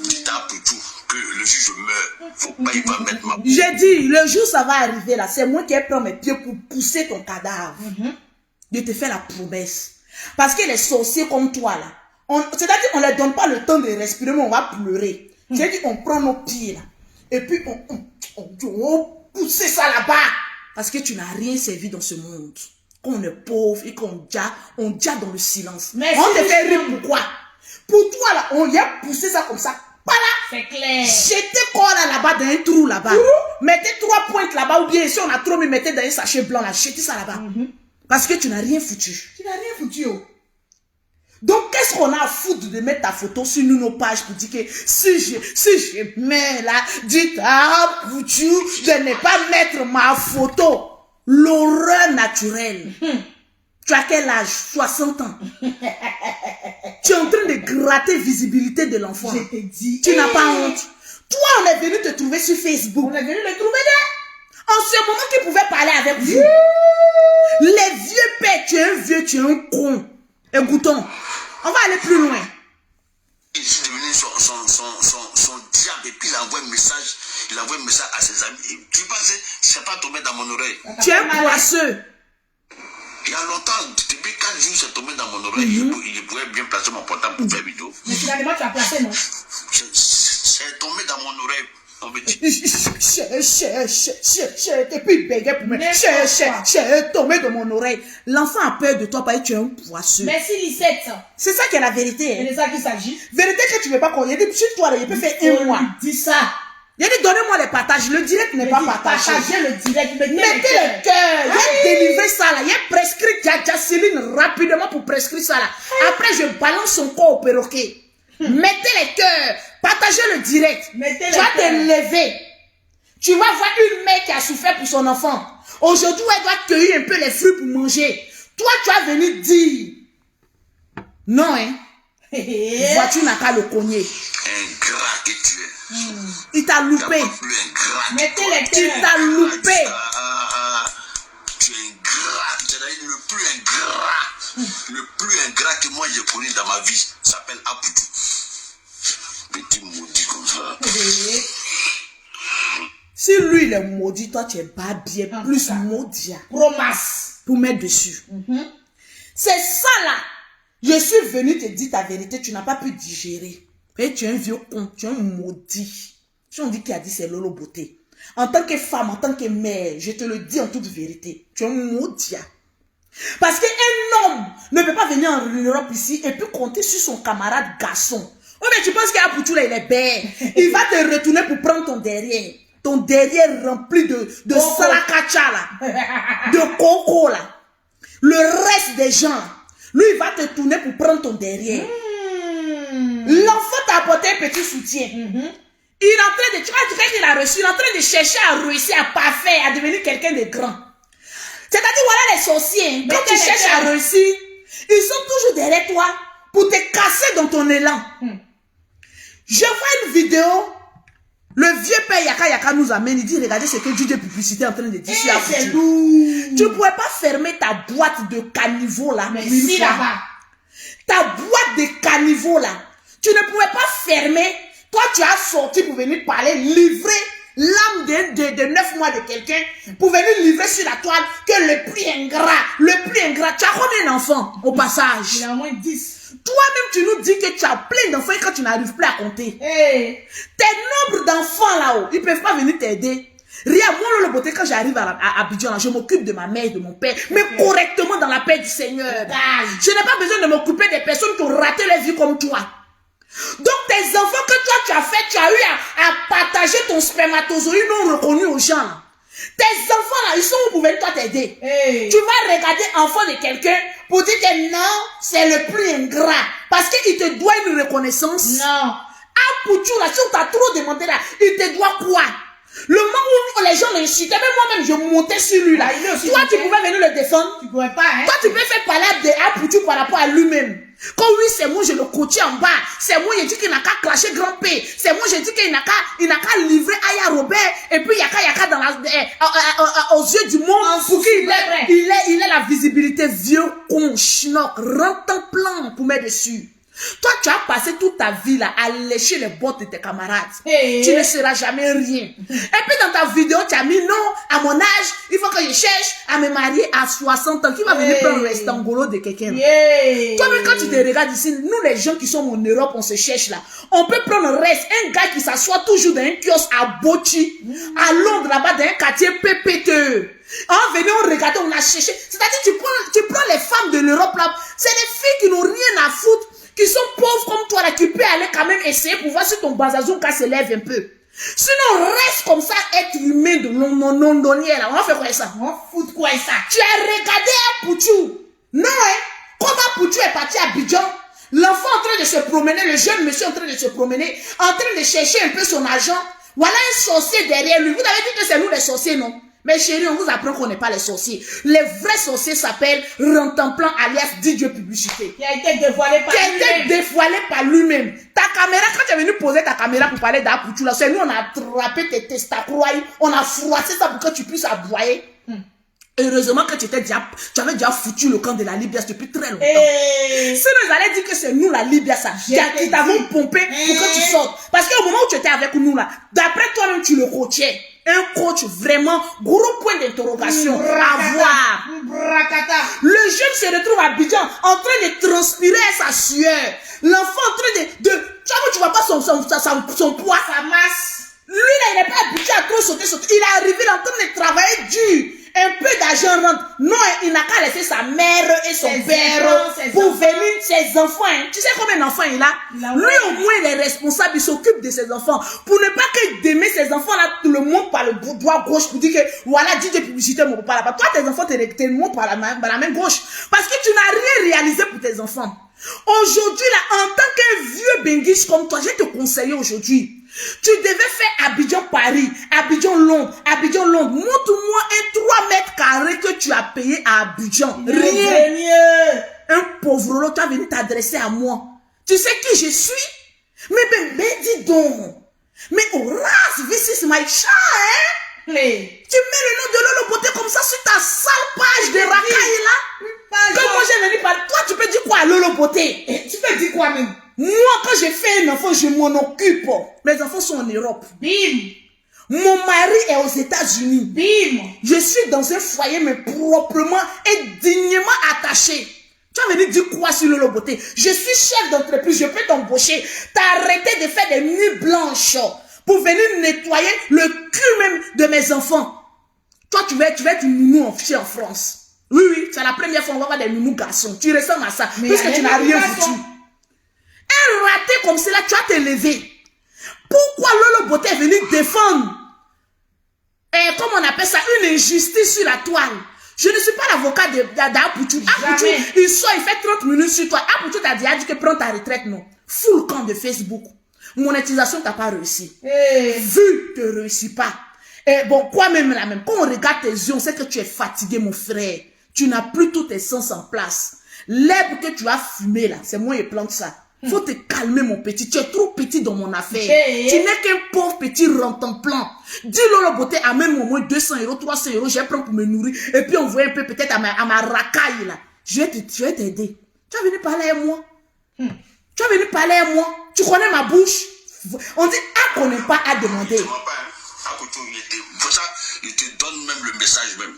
Dites à Apouchou que le jour je meurs, faut pas y va mettre ma... J'ai dit, le jour ça va arriver là, c'est moi qui ai pris mes pieds pour pousser ton cadavre. Je te fais la promesse. Parce que les sorciers comme toi là, c'est-à-dire on ne leur donne pas le temps de respirer, mais on va pleurer. C'est-à-dire on prend nos pieds là, et puis on pousse ça là-bas. Parce que tu n'as rien servi dans ce monde. Qu'on est pauvre et qu'on dia dans le silence. Mais on te fait rire pourquoi? Pour toi là, on y a poussé ça comme ça. Voilà. C'est clair. Jetez quoi là-bas dans un trou là-bas. Mettez 3 pointes là-bas ou bien si on a trop mis, mettez dans un sachet blanc là. Jetez ça là-bas. Parce que tu n'as rien foutu. Tu n'as rien foutu. Donc qu'est-ce qu'on a à foutre de mettre ta photo sur nos pages pour dire que si je mets là, dites à Apouchou de ne pas mettre ma photo. L'horreur naturelle. Tu as quel âge? 60 ans. Tu es en train de gratter visibilité de l'enfant. Je te dis. Tu n'as pas honte. Toi, on est venu te trouver sur Facebook. On est venu le trouver là. En ce moment, qui pouvait parler avec vous. Les vieux pères, tu es un vieux, tu es un con. Écoutons. On va aller plus loin. Il est devenu son diable et puis il envoie un message. Il envoie un message à ses amis. Et tu penses, c'est pas tombé dans mon oreille. Tu es un poisseux. Il y a longtemps, depuis 4 jours, c'est tombé dans mon oreille. Il pouvait bien placer mon portable pour faire vidéo. Mais finalement, tu as placé, non? C'est tombé dans mon oreille. On me dit. Depuis il bégait pour me. C'est tombé dans mon oreille. L'enfant a peur de toi parce que tu es un poisseux. Merci, Lisette. C'est ça qui est la vérité. C'est de ça qu'il s'agit. Vérité que tu ne veux pas qu'on y ait dit, sur toi, il peut faire un mois. Dis ça. Il a dit, donnez-moi les partages. Le direct n'est pas partagé. Partagez le direct. Mettez le cœur. Il a délivré ça là. Il a prescrit Jacqueline rapidement pour prescrire ça là. Après, je balance son corps au perroquet. Mettez les cœurs. Partagez le direct. Tu vas te lever. Tu vas voir une mère qui a souffert pour son enfant. Aujourd'hui, elle doit cueillir un peu les fruits pour manger. Toi, tu vas venir dire. Non, hein. Voiture n'a qu'à le cogner. Ingrat que tu es. Il t'a loupé. Mettez les cœurs. Tu t'as loupé. Tu es ingrat. C'est le plus ingrat. Le plus ingrat que moi j'ai connu dans ma vie s'appelle Apouchou. Petit maudit comme ça. Si lui il est maudit, toi tu es pas bien, plus maudit. Promasse. Pour mettre dessus. C'est ça là. Je suis venu te dire ta vérité, tu n'as pas pu digérer. Et tu es un vieux con, tu es un maudit. Si on dit qui a dit c'est Lolo Beauté. En tant que femme, en tant que mère, je te le dis en toute vérité, tu es un maudit. Parce qu'un homme ne peut pas venir en Europe ici et puis compter sur son camarade garçon. Oh mais tu penses qu'Apoutou là il est bête. Il va te retourner pour prendre ton derrière. Ton derrière rempli de salakacha là. De coco là. Le reste des gens, lui il va te tourner pour prendre ton derrière. L'enfant t'a apporté un petit soutien. Il est en train de, tu vois, qu'il a reçu, il est en train de chercher à réussir, à parfaire, à devenir quelqu'un de grand. C'est-à-dire, voilà les sorciers, quand tu cherches à réussir, ils sont toujours derrière toi pour te casser dans ton élan. Je vois une vidéo, le vieux père Yaka Yaka nous amène, il dit, regardez ce que DJ Publicité est en train de dire. C'est lourd. Tu ne pourrais pas fermer ta boîte de caniveau là. Mais si là-bas. Ta boîte de caniveau là, tu ne pouvais pas fermer. Toi, tu as sorti pour venir parler, livrer l'âme de 9 mois de quelqu'un, pour venir livrer sur la toile que le plus ingrat, tu as combien d'enfants au passage? Il y a au moins 10. Toi-même, tu nous dis que tu as plein d'enfants et quand tu n'arrives plus à compter. Tes nombres d'enfants là-haut, ils ne peuvent pas venir t'aider. Rien, moi, le beauté, quand j'arrive à Abidjan, je m'occupe de ma mère et de mon père, mais correctement dans la paix du Seigneur. Je n'ai pas besoin de m'occuper des personnes qui ont raté leur vie comme toi. Donc tes enfants que toi tu as fait, tu as eu à partager ton spermatozoïde non reconnu aux gens. Tes enfants là, ils sont où pour venir toi t'aider. Tu vas regarder enfant de quelqu'un pour dire que non, c'est le plus ingrat. Parce qu'il te doit une reconnaissance. Non. Ah, Poutou là, si on t'a trop demandé là, il te doit quoi? Le moment où les gens l'insultaient, même moi-même je montais sur lui là. Toi tu pouvais venir le défendre. Tu pouvais pas, hein. Toi tu peux faire parler à Poutou par rapport à lui-même. Quand oui, c'est moi, je le coachais en bas. C'est moi, j'ai dit qu'il n'a qu'à clasher grand P. C'est moi, j'ai dit qu'il n'a qu'à livrer Aya Robert. Et puis, Yaka dans aux yeux du monde. Pour qu'il ait la visibilité vieux con, schnock, rentre en plan pour mettre dessus. Toi, tu as passé toute ta vie là à lécher les bottes de tes camarades. Tu ne seras jamais rien. Et puis dans ta vidéo, tu as mis non, à mon âge, il faut que je cherche à me marier à 60 ans. Qui va venir prendre le stangolo de quelqu'un? Toi-même, quand tu te regardes ici, nous les gens qui sommes en Europe, on se cherche là. On peut prendre un reste, un gars qui s'assoit toujours dans un kiosque à Bochi, à Londres là-bas, dans un quartier pépéteux. En venant, on regarde, on a cherché. C'est-à-dire, tu prends les femmes de l'Europe là, c'est des filles qui n'ont rien à foutre, qui sont pauvres comme toi là, qui peuvent aller quand même essayer pour voir si ton bazazounka se lève un peu. Sinon, reste comme ça, être humain de non-donnier là. On va faire quoi ça? On fout quoi ça? Tu as regardé à Poutou. Non, hein? Comment Poutou est parti à Abidjan? L'enfant en train de se promener, le jeune monsieur en train de se promener, en train de chercher un peu son argent. Voilà un sorcier derrière lui. Vous avez dit que c'est nous les sorciers, non? Mais chérie, on vous apprend qu'on n'est pas les sorciers. Les vrais sorciers s'appellent Rentemplant alias DJ Publicité. Qui a été dévoilé par lui-même. Qui a été dévoilé par lui-même. Ta caméra, quand tu es venu poser ta caméra pour parler d'Apoutou, là, c'est nous, on a attrapé tes testacroix, on a froissé ça pour que tu puisses aboyer. Heureusement que tu avais déjà foutu le camp de la Libya depuis très longtemps. Sinon, ils allaient dire que c'est nous la Libya, ça. Qui t'avons pompé pour que tu sortes. Parce qu'au moment où tu étais avec nous, là, d'après toi-même, tu le coachais. Un coach vraiment, gros point d'interrogation à voir. Le jeune se retrouve à Abidjan en train de transpirer sa sueur. L'enfant en train de tu vois pas son poids, sa masse. Lui là, il n'est pas habitué à trop sauter. Il est arrivé là, en train de travailler dur. Un peu d'argent rentre. Non, il n'a qu'à laisser sa mère et son père pour venir, ses enfants. Hein. Tu sais combien d'enfants il a? Lui au moins il est responsable, il s'occupe de ses enfants. Pour ne pas que demain ses enfants là, tu le montres par le doigt gauche pour dire que voilà, dis des publicités, mon papa là-bas. Toi tes enfants te le montrent par la main gauche. Parce que tu n'as rien réalisé pour tes enfants. Aujourd'hui là, en tant qu'un vieux benguiche comme toi, je vais te conseiller aujourd'hui. Tu devais faire Abidjan-Paris, Abidjan-Londres, Abidjan-Londres. Montre-moi un 3 mètres carrés que tu as payé à Abidjan. Rien. Un pauvre lot, tu as venu t'adresser à moi. Tu sais qui je suis? Mais dis donc. Mais Horace, this is my child. Tu mets le nom de Lolo Beauté comme ça sur ta sale page de racaille là. Quand moi j'ai venu par toi, tu peux dire quoi à Lolo Beauté? Tu peux dire quoi même? Moi, quand j'ai fait un enfant, je m'en occupe. Mes enfants sont en Europe. Bim. Mon mari est aux États-Unis. Bim. Je suis dans un foyer, mais proprement et dignement attaché. Tu vas venir dire quoi sur Lolo Beauté? Je suis chef d'entreprise, je peux t'embaucher. T'as arrêté de faire des nuits blanches pour venir nettoyer le cul même de mes enfants. Toi, tu vas être une nounou en France. Oui, oui, c'est la première fois qu'on va voir des nounous garçons. Tu ressembles à ça, puisque tu n'as rien foutu. Un raté comme cela, tu vas te lever. Pourquoi Lolo Beauté est venu défendre, comme on appelle ça, une injustice sur la toile? Je ne suis pas l'avocat d'Apoutou. Apoutou, il sort, il fait 30 minutes sur toi. Apoutou t'a dit que prends ta retraite, non. Full camp de Facebook. Monétisation, t'as pas réussi. Vu, tu ne réussis pas. Et bon, quoi même là même, quand on regarde tes yeux, on sait que tu es fatigué, mon frère. Tu n'as plus tous tes sens en place. L'herbe que tu as fumé là, c'est moi qui plante ça. Faut te calmer, mon petit. Tu es trop petit dans mon affaire. Tu n'es qu'un pauvre petit rentemplant. Dis Lolo Beauté, amène au moins 200 €, 300 €, je vais prendre pour me nourrir. Et puis envoyer un peu peut-être à ma racaille là. Je vais t'aider. Tu vas venir parler à moi. Tu vas venir parler à moi. Tu connais ma bouche. On dit, ah, qu'on n'est pas à demander. Pour ça, il te donne même le message même.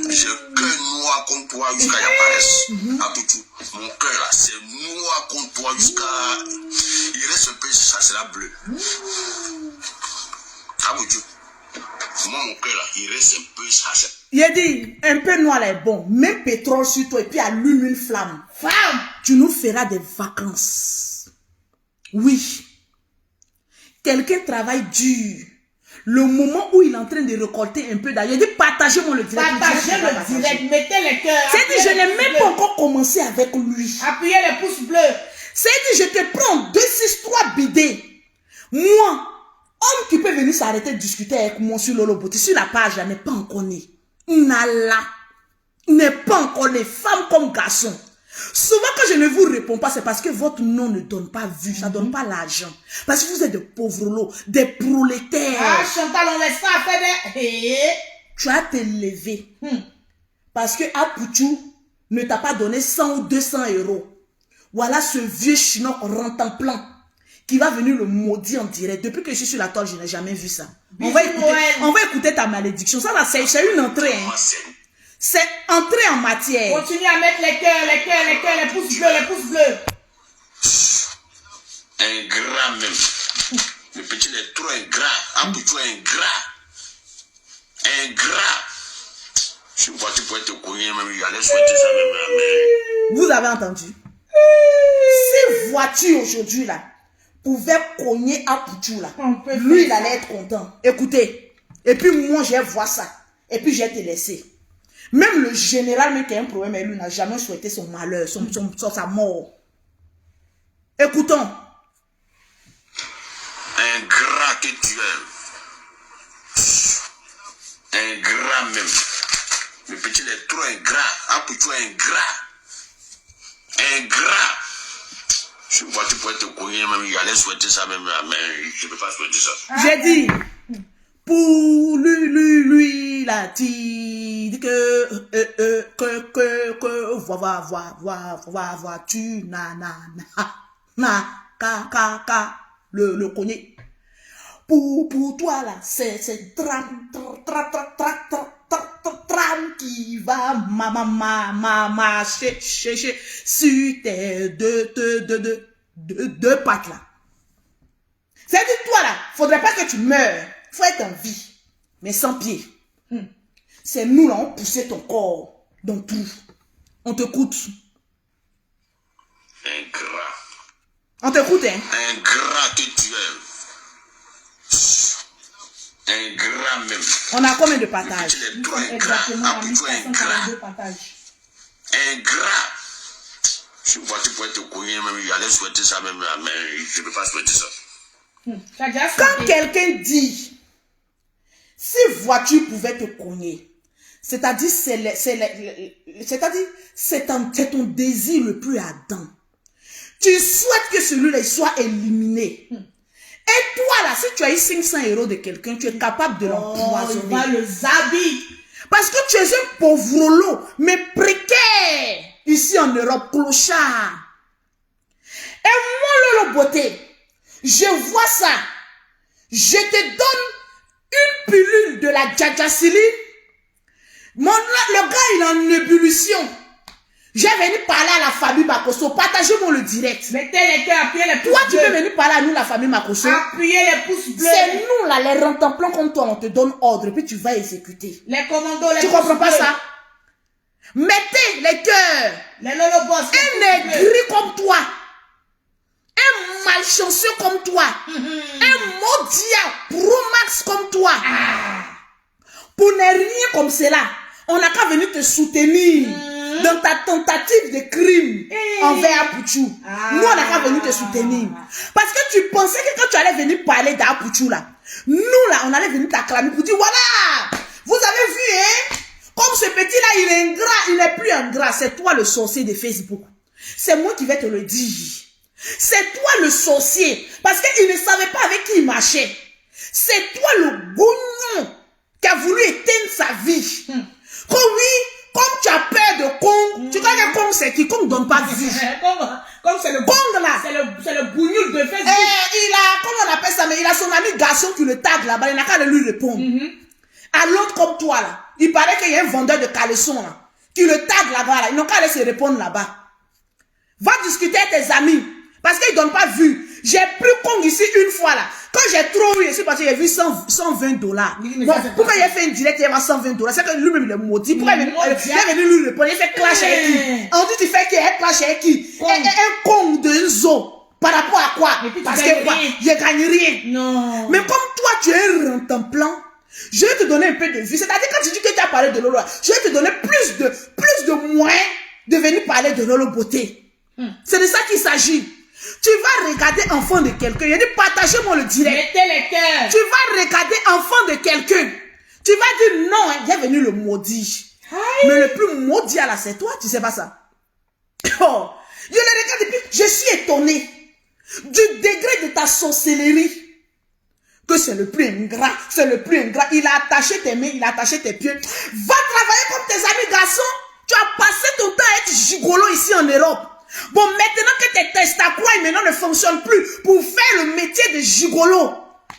J'ai cœur noir contre toi jusqu'à y apparaisse. À tout. Mon cœur là, c'est noir contre toi jusqu'à... Il reste un peu, ça sera bleu. À tout. Moi, mon cœur là, il reste un peu, ça sera... Il a dit, un peu noir là est bon. Mets pétrole sur toi et puis allume une flamme. Femme, tu nous feras des vacances. Oui. Quelqu'un travaille dur. Le moment où il est en train de récolter un peu d'ailleurs, il dit partagez-moi le direct. Partagez le direct, mettez les cœurs. C'est dit, je n'ai même pas encore commencé avec lui. Appuyez les pouces bleus. C'est dit, je te prends 2, 6, 3 bidets. Moi, homme qui peut venir s'arrêter de discuter avec moi sur Lolo Beauté, sur la page là, n'est pas encore né. Nala. N'est pas encore né, femme comme garçon. Souvent quand je ne vous réponds pas, c'est parce que votre nom ne donne pas vue, ça ne donne pas l'argent. Parce que vous êtes des pauvres lots, des prolétaires. Ah, Chantal, on laisse ça faire des... Tu as te lever. Parce que Apoutou ne t'a pas donné 100 ou 200 €. Voilà ce vieux chinois rentemplant qui va venir le maudire en direct. Depuis que je suis sur la toile, je n'ai jamais vu ça. On va écouter ta malédiction. Ça, là, c'est une entrée. Hein. C'est entrer en matière. Continue à mettre les cœurs, les pouces bleus. Ingrat même. Le petit est trop ingrat. Apoutou est ingrat. Ingrat. Je vois tu pourrais te cogner même. Il allait souhaiter ça même. Vous avez entendu? Ces voitures aujourd'hui là pouvaient cogner Apoutou là. Lui il allait être content. Écoutez. Et puis moi je vais voir ça. Et puis je vais te laisser. Même le général, même qui a un problème, lui n'a jamais souhaité son malheur, sa mort. Écoutons. Ingrat que tu es. Ingrat même. Le petit est trop ingrat. Apoutou est ingrat. Ingrat. Je vois tu pourrais te cogner même. Il allait souhaiter ça même. Mais je ne peux pas souhaiter ça. J'ai dit. Pour lui, la dit que tu le connais. Pour toi là, c'est tram qui va marcher sur tes deux pattes là. C'est-à-dire toi là, faudrait pas que tu meurs. Faut être en vie, mais sans pied. C'est nous là, on poussait ton corps dans tout. On t'écoute. Ingrat. On t'écoute, hein? Ingrat que tu es. Ingrat même. On a combien de partages? Exactement. Apoutou est ingrat. Ingrat. Je vois tu pourrais te cogner même. Il allait souhaiter ça même. Mais je ne peux pas souhaiter ça. Quand quelqu'un dit si voiture pouvait te cogner, c'est-à-dire c'est ton désir le plus ardent. Tu souhaites que celui-là soit éliminé. Et toi là, si tu as eu 500 € de quelqu'un, tu es capable de l'empoisonner. Le zabi. Parce que tu es un pauvre lot, mais précaire. Ici en Europe, clochard. Et moi, Lolo Beauté, je vois ça. Je te donne une pilule de la djadjaciline. Le gars, il est en ébullition. J'ai venu parler à la famille Makosso. Partagez-moi le direct. Mettez les cœurs, appuyez les pouces Toi, tu bleus. peux venir parler à nous, la famille Makosso. Appuyez les pouces bleus. C'est nous, là, les rentemplants comme toi, on te donne ordre, puis tu vas exécuter. Les commandos, les Tu pouces comprends pas bleus. ça? Mettez les cœurs. Les lolobos. Un aigri comme toi. Un malchanceux comme toi. Un maudit pro-max comme toi. Pour ne rien comme cela, on n'a qu'à venir te soutenir dans ta tentative de crime envers Apuchou. Nous, on n'a qu'à venir te soutenir. Parce que tu pensais que quand tu allais venir parler d'Apuchou, là, nous, là, on allait venir t'acclamer pour dire, voilà, vous avez vu, hein, comme ce petit-là, il est ingrat, il n'est plus ingrat. C'est toi le sorcier de Facebook. C'est moi qui vais te le dire. C'est toi le sorcier. Parce qu'il ne savait pas avec qui il marchait. C'est toi le gougnon qui a voulu éteindre sa vie. Comme oui, comme tu as peur de Kong, tu crois que Kong c'est qui? Kong ne donne pas de vie. Comme c'est le Kong là. C'est le bougnoul de Facebook. Il a, comment on appelle ça, mais il a son ami garçon qui le tag là-bas, il n'a qu'à lui répondre. À l'autre comme toi là, il paraît qu'il y a un vendeur de caleçons là, qui le tag là-bas là, ils n'ont qu'à aller se répondre là-bas. Va discuter avec tes amis, parce qu'ils ne donnent pas vu. J'ai pris Kong ici une fois là. Quand j'ai trop eu, c'est parce que j'ai vu 120 $. Bon, pourquoi il a fait une direct, il y a 120 $? C'est que lui-même il est maudit. Pourquoi il est venu lui répondre? Il fait clash avec qui? On dit tu fais qui? Il clash avec qui? Un Kong de Nzo. Par rapport à quoi? Parce que quoi? Je gagne rien. Non. Mais comme toi tu es un rentemplant, je vais te donner un peu de vie. C'est-à-dire quand tu dis que tu as parlé de Lolo, je vais te donner plus de moyens de venir parler de Lolo Beauté. C'est de ça qu'il s'agit. Tu vas regarder enfant de quelqu'un. Il dit partagez-moi le direct. Mettez les cœurs. Tu vas regarder enfant de quelqu'un. Tu vas dire non, il est venu le maudit. Aïe. Mais le plus maudit là, c'est toi, tu sais pas ça. Oh, je le regarde et puis je suis étonné du degré de ta sorcellerie. Que c'est le plus ingrat, c'est le plus ingrat. Il a attaché tes mains, il a attaché tes pieds. Va travailler comme tes amis garçons. Tu as passé ton temps à être gigolo ici en Europe. Bon, maintenant que tes testacroix maintenant ne fonctionnent plus pour faire le métier de gigolo,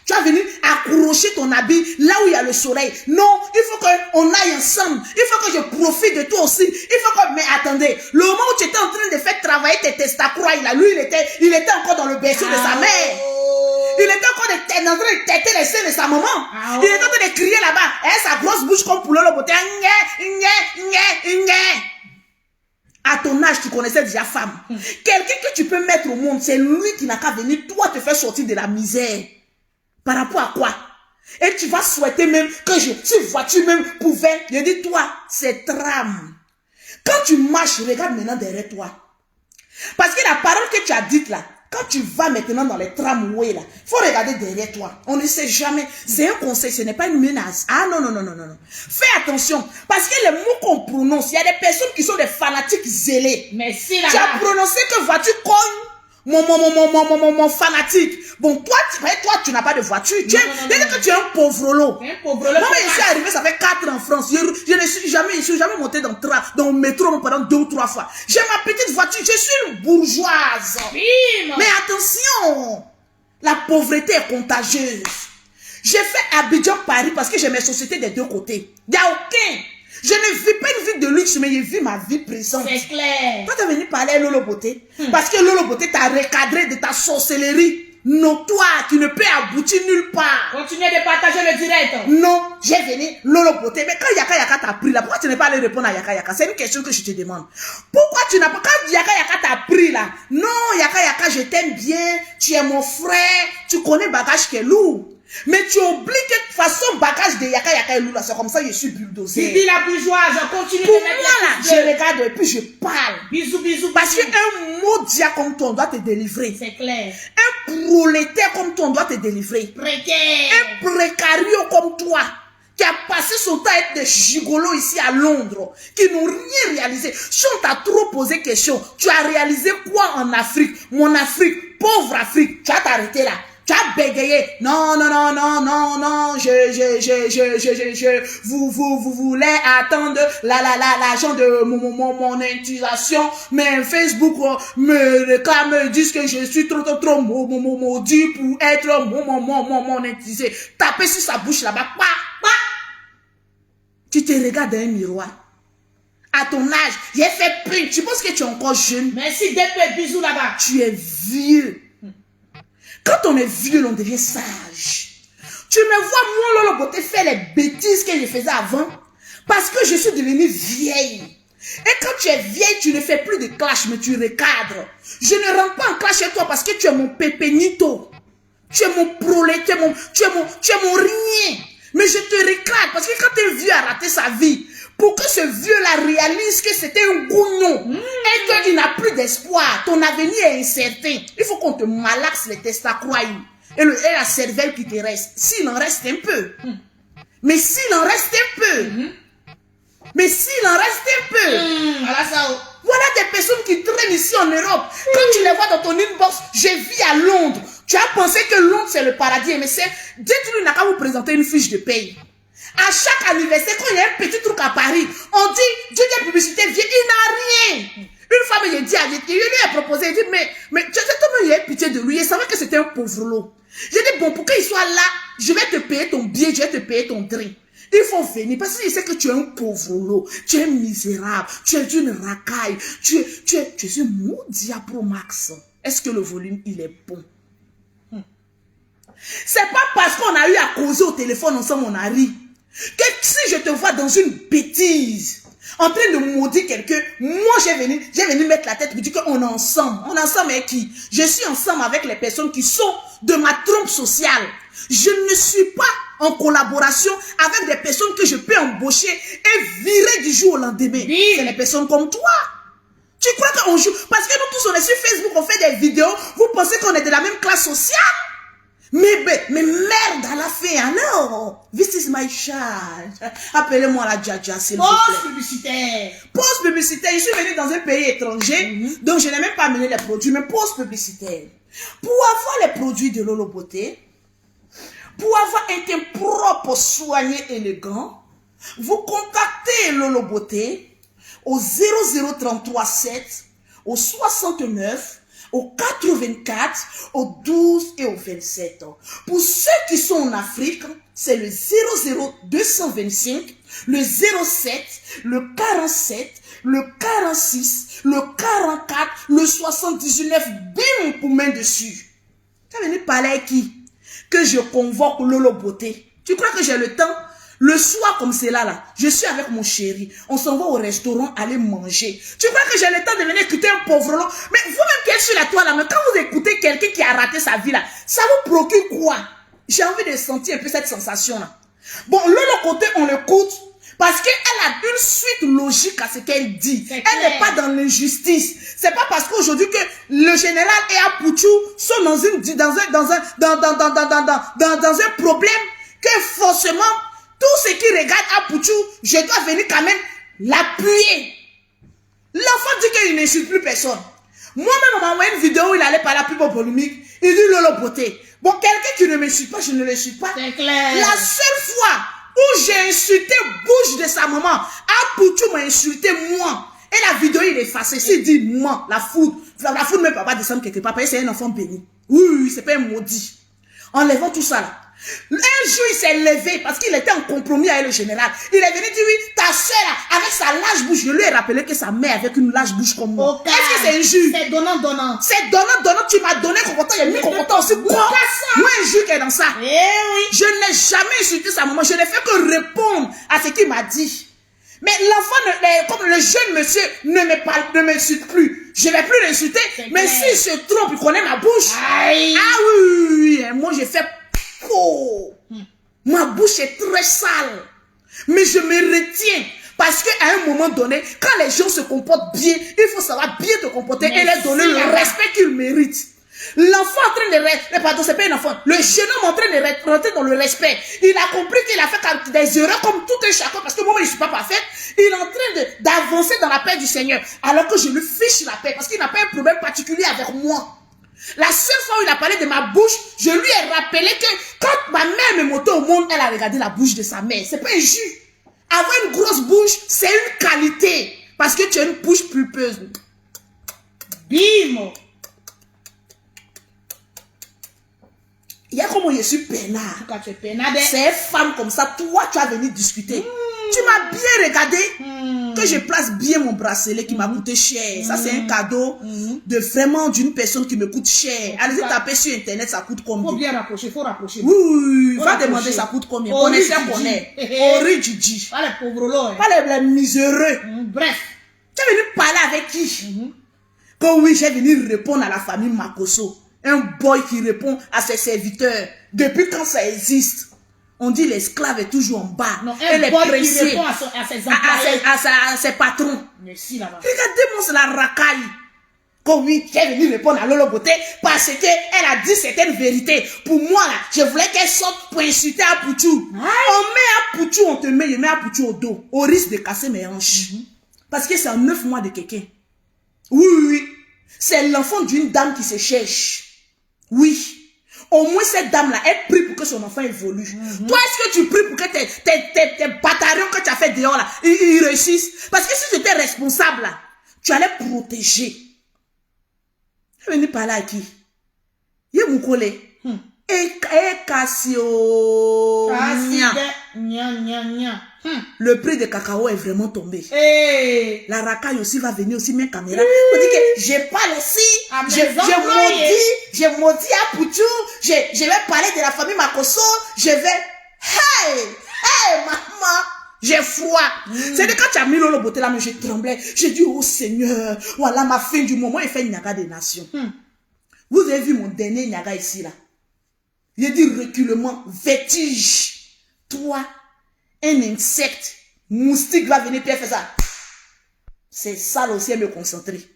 tu vas venir accrocher ton habit là où il y a le soleil. Non, il faut qu'on aille ensemble. Il faut que je profite de toi aussi. Il faut que... Mais attendez, le moment où tu étais en train de faire travailler tes testacroix, lui, il était encore dans le berceau de sa mère. Il était encore en train de têter les seins de sa maman. Il était en train de crier là-bas. Et sa grosse bouche comme pour le beauté. À ton âge, tu connaissais déjà femme. Quelqu'un que tu peux mettre au monde, c'est lui qui n'a qu'à venir, toi, te faire sortir de la misère. Par rapport à quoi? Et tu vas souhaiter même que si voiture même pouvait, je dis toi, c'est tram. Quand tu marches, regarde maintenant derrière toi. Parce que la parole que tu as dite là, quand tu vas maintenant dans les tramways là, faut regarder derrière toi. On ne sait jamais. C'est un conseil, ce n'est pas une menace. Ah non. Fais attention. Parce que les mots qu'on prononce, il y a des personnes qui sont des fanatiques zélés. Merci là. Tu as prononcé que voiture cogne. Mon fanatique. Bon, toi, tu n'as pas de voiture. Tu es un pauvrolo. Un pauvrolo. Moi, je suis arrivé, ça fait 4 ans en France. Je ne suis jamais monté dans le métro pendant 2 ou 3 fois. J'ai ma petite voiture. Je suis une bourgeoise. Bim. Mais attention, la pauvreté est contagieuse. J'ai fait Abidjan-Paris parce que j'ai mes sociétés des deux côtés. Il n'y a aucun. Je ne vis pas une vie de luxe, mais je vis ma vie présente. C'est clair. Toi, tu es venu parler à Lolo Beauté. Parce que Lolo Beauté t'a recadré de ta sorcellerie notoire qui ne peut aboutir nulle part. Continuez de partager le direct. Non, j'ai venu Lolo Beauté. Mais quand Yaka Yaka t'a pris là, pourquoi tu n'es pas allé répondre à Yaka Yaka? C'est une question que je te demande. Pourquoi tu n'as pas... Quand Yaka Yaka t'a pris là, non, Yaka Yaka, je t'aime bien, tu es mon frère, tu connais bagage qui est lourd. Mais tu oublies que de toute façon, bagage de Yaka Yaka est lourd là, c'est comme ça que je suis bulldozé. Bibi la bourgeoise, continue Pour de moi mettre là, les je regarde et puis je parle. Bisous, bisous. Parce qu'un maudit comme toi, on doit te délivrer. C'est clair. Un prolétaire comme toi, on doit te délivrer. Précaire. Un précario comme toi, qui a passé son temps à être des gigolos ici à Londres, qui n'ont rien réalisé. Si on t'a trop posé question, tu as réalisé quoi en Afrique? Mon Afrique, pauvre Afrique, tu vas t'arrêter là. Tu as bégayé. Non, vous voulez attendre l'argent de mon monétisation, mais Facebook me réclame, me disent que je suis trop maudit pour être monétisé. Tapez sur sa bouche là-bas. Tu te regardes dans un miroir. à ton âge, j'ai fait prime. Tu penses que tu es encore jeune? Merci, DP, bisous là-bas. Tu es vieux. Quand on est vieux, on devient sage. Tu me vois, moi, Lolo Beauté, faire les bêtises que je faisais avant parce que je suis devenue vieille. Et quand tu es vieille, tu ne fais plus de clash, mais tu recadres. Je ne rentre pas en clash chez toi parce que tu es mon pépénito. Tu es mon prolet, tu es mon rien. Mais je te recadre parce que quand un vieux a raté sa vie, pour que ce vieux-là réalise que c'était un gougnon et qu'il n'a plus d'espoir, ton avenir est incertain, il faut qu'on te malaxe les testacroix et la cervelle qui te reste. S'il en reste un peu. Mais s'il en reste un peu. Mais s'il en reste un peu. Voilà ça. Voilà des personnes qui traînent ici en Europe. Quand tu les vois dans ton inbox, je vis à Londres. Tu as pensé que Londres c'est le paradis, mais c'est... Dites-lui, il n'a qu'à vous présenter une fiche de paye. À chaque anniversaire, quand il y a un petit truc à Paris, on dit, Dieu des publicités, viens, il n'a rien. Une fois, il dit, il lui a proposé, il dit, mais tu sais, il a pitié de lui, il savait que c'était un pauvre lot. J'ai dit, bon, pour qu'il soit là, je vais te payer ton billet, je vais te payer ton drink. Il faut venir, parce qu'il sait que tu es un pauvre lot, tu es misérable, tu es d'une racaille, tu es un maudit Pro Max. Est-ce que le volume, il est bon? C'est pas parce qu'on a eu à causer au téléphone ensemble, on a ri. Que si je te vois dans une bêtise, en train de maudire quelqu'un, moi j'ai venu mettre la tête pour dire qu'on est ensemble. On est ensemble avec qui? Je suis ensemble avec les personnes qui sont de ma trompe sociale. Je ne suis pas en collaboration avec des personnes que je peux embaucher et virer du jour au lendemain. Oui. C'est les personnes comme toi. Tu crois qu'on joue? Parce que nous tous on est sur Facebook, on fait des vidéos, vous pensez qu'on est de la même classe sociale? Mais merde à la fin, alors. This is my child. Appelez-moi la Dja, s'il vous plaît. Pause publicitaire. Pause publicitaire. Je suis venue dans un pays étranger, donc je n'ai même pas amené les produits, mais pause publicitaire. Pour avoir les produits de Lolo Beauté, pour avoir un teint propre, soigné, élégant, vous contactez Lolo Beauté au 00337, au 69, au 84, au 12 et au 27. Pour ceux qui sont en Afrique, c'est le 00225, le 07, le 47, le 46, le 44, le 79, bim, pour main dessus. Tu as venu parler avec qui? Que je convoque Lolo Beauté. Tu crois que j'ai le temps? Le soir comme c'est là, je suis avec mon chéri. On s'en va au restaurant aller manger. Tu crois que j'ai le temps de venir écouter un pauvre lot? Mais vous-même qui êtes sur la toile là, mais quand vous écoutez quelqu'un qui a raté sa vie là, ça vous procure quoi? J'ai envie de sentir un peu cette sensation là. Bon, Lolo Côté, on l'écoute parce qu'elle a une suite logique à ce qu'elle dit. Elle n'est pas dans l'injustice. C'est pas parce qu'aujourd'hui que le général et Apouchou sont dans un problème que forcément tout ce qui regarde Apouchou, je dois venir quand même l'appuyer. L'enfant dit qu'il n'insulte plus personne. Moi-même, on m'a envoyé une vidéo où il allait parler plus polémique. Il dit Lolo Beauté. Bon, quelqu'un qui ne m'insulte pas, je ne l'insulte pas. C'est clair. La seule fois où j'ai insulté bouche de sa maman, Apouchou m'a insulté moi. Et la vidéo, il est effacé. S'il dit moi, la foudre même pas descendre quelque part. Parce que c'est un enfant béni. Oui, c'est pas un maudit. Enlevons tout ça là. Un jour, il s'est levé parce qu'il était en compromis avec le général. Il est venu dire oui, ta soeur là, avec sa large bouche, je lui ai rappelé que sa mère avec une large bouche comme moi. Okay. Est-ce que c'est injuste? C'est donnant. C'est donnant, tu m'as donné comportant, il y a mis comportant aussi. Quoi? Moi, injure qui est dans ça. Eh oui. Je n'ai jamais insulté sa maman, je n'ai fait que répondre à ce qu'il m'a dit. Mais l'enfant, comme le jeune monsieur ne m'insulte plus, je ne vais plus l'insulter. Mais s'il se trompe, il connaît ma bouche. Aïe. Ah oui, moi j'ai fait oh. Ma bouche est très sale. Mais je me retiens. Parce qu'à un moment donné, quand les gens se comportent bien, il faut savoir bien te comporter et leur donner le respect qu'ils méritent. L'enfant en train de... Pardon, c'est pas un enfant. Le jeune homme en train de rentrer dans le respect. Il a compris qu'il a fait des erreurs comme tout un chacun. Parce que moi, je ne suis pas parfaite. Il est en train d'avancer dans la paix du Seigneur. Alors que je lui fiche la paix. Parce qu'il n'a pas un problème particulier avec moi. La seule fois où il a parlé de ma bouche, je lui ai rappelé que quand ma mère me montait au monde, elle a regardé la bouche de sa mère. C'est pas un jus. Avoir une grosse bouche, c'est une qualité. Parce que tu as une bouche pulpeuse. Bim. Il y a comment je suis peinard. Quand tu es peinard, c'est une femme comme ça, toi tu as venu discuter. Tu m'as bien regardé. Que que je place bien mon bracelet qui m'a coûté cher. Ça, c'est un cadeau de vraiment d'une personne qui me coûte cher. Allez-y taper sur Internet, ça coûte combien? Faut bien rapprocher, faut rapprocher. Oui, va demander ça coûte combien. Connaissez, connaît. Ori Gigi. Pas les pauvres lots. Pas les miséreux. Bref. Tu es venu parler avec qui? Que oui, j'ai venu répondre à la famille Makosso. Un boy qui répond à ses serviteurs. Depuis quand ça existe? On dit l'esclave est toujours en bas. Non, elle est boy pressée qui répond à ses employés. à ses patrons. Merci là-bas. Regardez-moi, c'est la racaille. Que oui, j'ai venu répondre à Lolo Beauté parce qu'elle a dit certaines vérités. Pour moi, là, je voulais qu'elle sorte pour insulter Apoutou. On met Apoutou, on te met, je mets Apoutou au dos. Au risque de casser mes hanches. Parce que c'est en 9 mois de quelqu'un. Oui, oui, oui. C'est l'enfant d'une dame qui se cherche. Oui. Au moins, cette dame-là, elle prie pour que son enfant évolue. Toi, est-ce que tu pries pour que tes bataillons que tu as fait dehors, là, ils réussissent? Parce que si tu étais responsable, là, tu allais protéger. Je vais venir parler à qui? Yemukole. Et Cassio. Le prix de cacao est vraiment tombé. La racaille aussi va venir aussi, mes caméras. On dit que je parle aussi. J'ai maudit à Poutou. Je vais parler de la famille Makosso. Je vais. Hey, maman. J'ai froid. C'est quand tu as mis Lolo Beauté là, mais je tremblais. J'ai dit, oh Seigneur, voilà ma fin du moment. Il fait Niaga des nations. Vous avez vu mon dernier Niaga ici là. Il dit reculement, vertige. Toi, un insecte, moustique va venir faire ça. C'est ça aussi à me concentrer.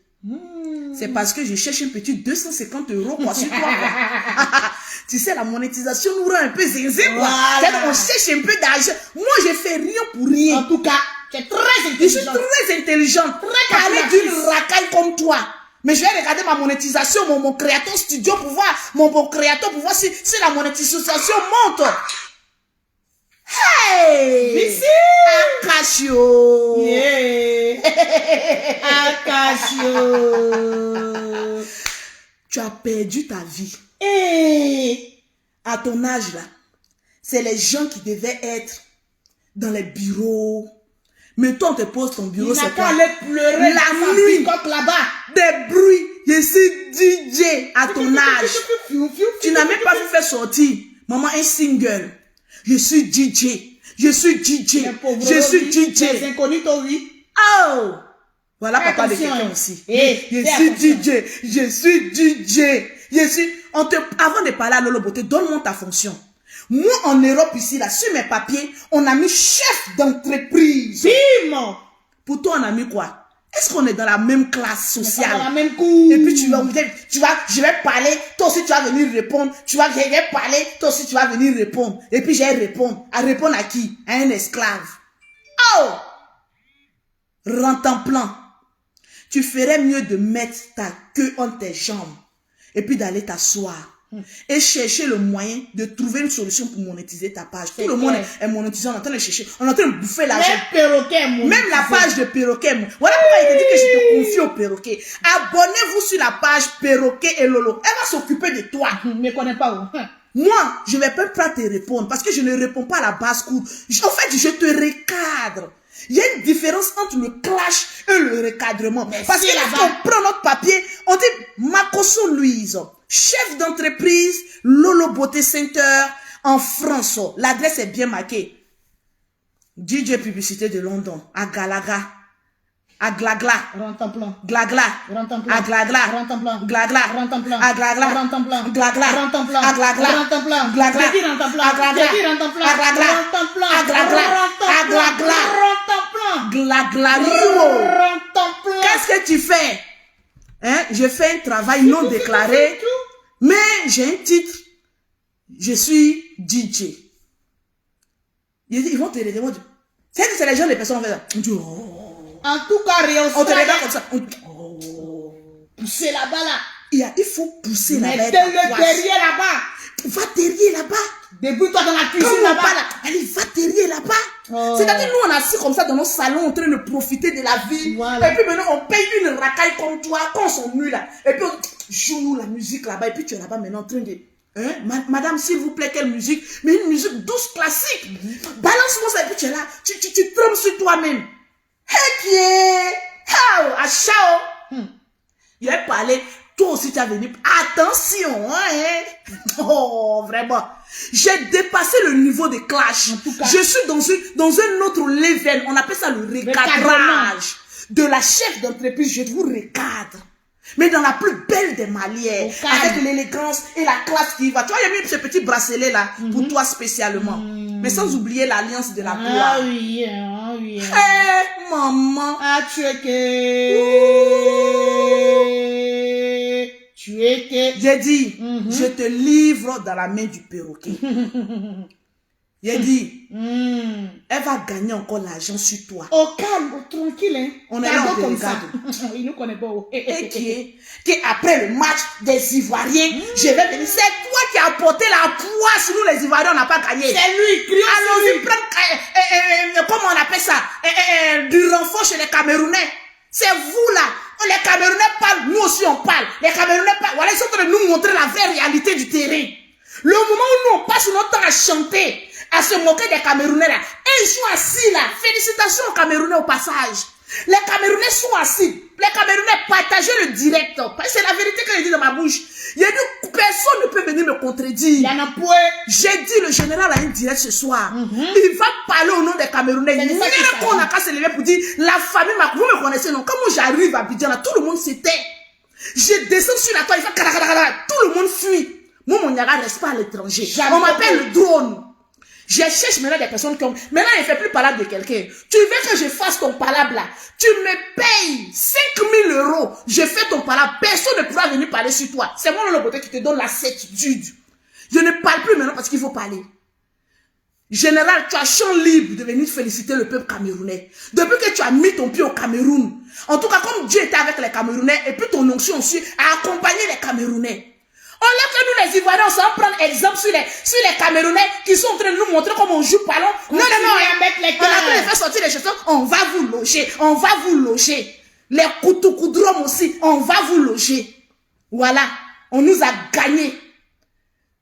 C'est parce que je cherche un petit 250 € quoi sur toi. Tu sais, la monétisation nous rend un peu zinzé quoi. Voilà. On cherche un peu d'argent. Moi, je fais rien pour rien. En tout cas, tu es très intelligente. Je suis très intelligente. Parler d'une racaille comme toi. Mais je vais regarder ma monétisation, mon créateur studio pour voir, mon créateur pour voir si la monétisation monte. Hey! Ici! Akashio! Yeah! Akashio! Tu as perdu ta vie. Hey! À ton âge là, c'est les gens qui devaient être dans les bureaux. Mais toi, on te pose ton bureau, c'est quoi? aller pleurer la nuit, là-bas. des bruits. Je suis DJ à ton âge. Tu n'as même pas pu faire sortir. Maman, un single. Je suis DJ. Je suis DJ. Je suis DJ. Les inconnus, oui. Oh! Voilà papa de quelqu'un aussi. Je suis DJ. Je suis DJ. Avant de parler à Lolo Beauté, donne-moi ta fonction. Moi, en Europe, ici, là, sur mes papiers, on a mis chef d'entreprise. Bim! Pour toi, on a mis quoi? Est-ce qu'on est dans la même classe sociale? Dans la même cour. Et puis je vais parler, toi aussi tu vas venir répondre. Je vais parler, toi aussi tu vas venir répondre. Et puis je vais répondre. À répondre à qui? À un esclave. Oh! Rentre en plan. Tu ferais mieux de mettre ta queue entre tes jambes. Et puis d'aller t'asseoir. Et chercher le moyen de trouver une solution pour monétiser ta page. Tout le monde est monétisé, on est en train de chercher, on est en train de bouffer l'argent. Même la page de Perroquet. Voilà pourquoi il te dit que je te confie au Perroquet. Abonnez-vous sur la page Perroquet et Lolo. Elle va s'occuper de toi. Je ne me connais pas où. Moi, je ne vais même pas te répondre parce que je ne réponds pas à la basse-cour. En fait, je te recadre. Il y a une différence entre le clash et le recadrement. Parce que lorsqu'on prend notre papier, on dit Makosso Louise, chef d'entreprise, Lolo Beauté Center en France. L'adresse est bien marquée. DJ Publicité de London, à Galaga, à Glagla, Rentemplan, Glagla, à Glagla, Rentemplan, Glagla, Rentemplan, à Glagla, Rentemplan, Glagla, Rentemplan, à Glagla, Rentemplan, Glagla, Rentemplan, à Glagla, Rentemplan, à Glagla, Rentemplan, à Glagla, à Glagla, Rentemplan, Glagla, Rentemplan. Qu'est-ce que tu fais? Hein? Je fais un travail non déclaré, mais j'ai un titre. Je suis DJ. Ils vont te regarder. C'est les gens, les personnes, on dit, oh. En tout cas, on te regarde comme ça. Pousser là-bas, là. Il faut pousser là-bas. Mettez-le derrière là-bas. Va derrière là-bas. Débrouille-toi dans la cuisine là-bas. Allez, va derrière là-bas. C'est-à-dire, nous, on est assis comme ça dans nos salons en train de profiter de la vie. Voilà. Et puis maintenant, on paye une racaille comme toi, quand on s'ennuie là. Et puis, on joue la musique là-bas. Et puis, tu es là-bas maintenant en train de... Hein? Madame, s'il vous plaît, quelle musique? Mais une musique douce, classique. Balance-moi ça et puis tu es là. Tu trembles sur toi-même. Qui est? Ah, ciao. Il a parlé. Toi aussi, tu as venu. Attention, hein? Oh, vraiment. J'ai dépassé le niveau de clash. Je suis dans un autre level. On appelle ça le recadrage. De la chef d'entreprise, je vous recadre. Mais dans la plus belle des manières. Avec l'élégance et la classe qui va. Tu vois, il y a mis ce petit bracelet là. Pour toi spécialement. Mais sans oublier l'alliance de la gloire. Ah oui, ah oui. Hé, maman. Ah, tu es que... J'ai dit, je te livre dans la main du perroquet. J'ai dit, elle va gagner encore l'argent sur toi. Au calme, tranquille, hein. On est là, on te comme ça. regarde. Il nous connaît pas. Et qui après le match des Ivoiriens, je vais venir. C'est toi qui as apporté la poisse. Nous, les Ivoiriens, on n'a pas gagné. C'est lui, crions. Allons-y, prendre, comment on appelle ça, du renfort chez les Camerounais. C'est vous là. Les Camerounais parlent, nous aussi on parle. Les Camerounais parlent. Voilà, ils sont en train de nous montrer la vraie réalité du terrain. Le moment où nous on passe notre temps à chanter, à se moquer des Camerounais là, et ils sont assis là. Félicitations aux Camerounais au passage. Les Camerounais sont assis. Les Camerounais partagez le direct. C'est la vérité que je dis dans ma bouche. Il y a dit, personne ne peut venir me contredire. Il y en a point. J'ai dit, le général a une direct ce soir. Il va parler au nom des Camerounais. Il y a qu'on a qu'à se lever pour dire, la famille, vous me connaissez, non? Quand moi j'arrive à Abidjan, là, tout le monde s'était. Je descends sur la toile, il fait tout le monde fuit. Moi, mon Niaga reste pas à l'étranger. On m'appelle le drone. Je cherche maintenant des personnes qui ont... Maintenant, il ne fait plus parler de quelqu'un. Tu veux que je fasse ton palabre là? Tu me payes 5 000 €. Je fais ton palabre. Personne ne pourra venir parler sur toi. C'est moi le beauté qui te donne la certitude. Je ne parle plus maintenant parce qu'il faut parler. Général, tu as champ libre de venir féliciter le peuple camerounais. Depuis que tu as mis ton pied au Cameroun. En tout cas, comme Dieu était avec les Camerounais et puis ton onction aussi a accompagné les Camerounais. Au lieu que nous, les Ivoiriens, on s'en prendre exemple sur les Camerounais qui sont en train de nous montrer comment on joue ballon. Non, on a train de faire sortir les chaussons. On va vous loger. On va vous loger. Les Koutoukoudrom aussi. On va vous loger. Voilà. On nous a gagné.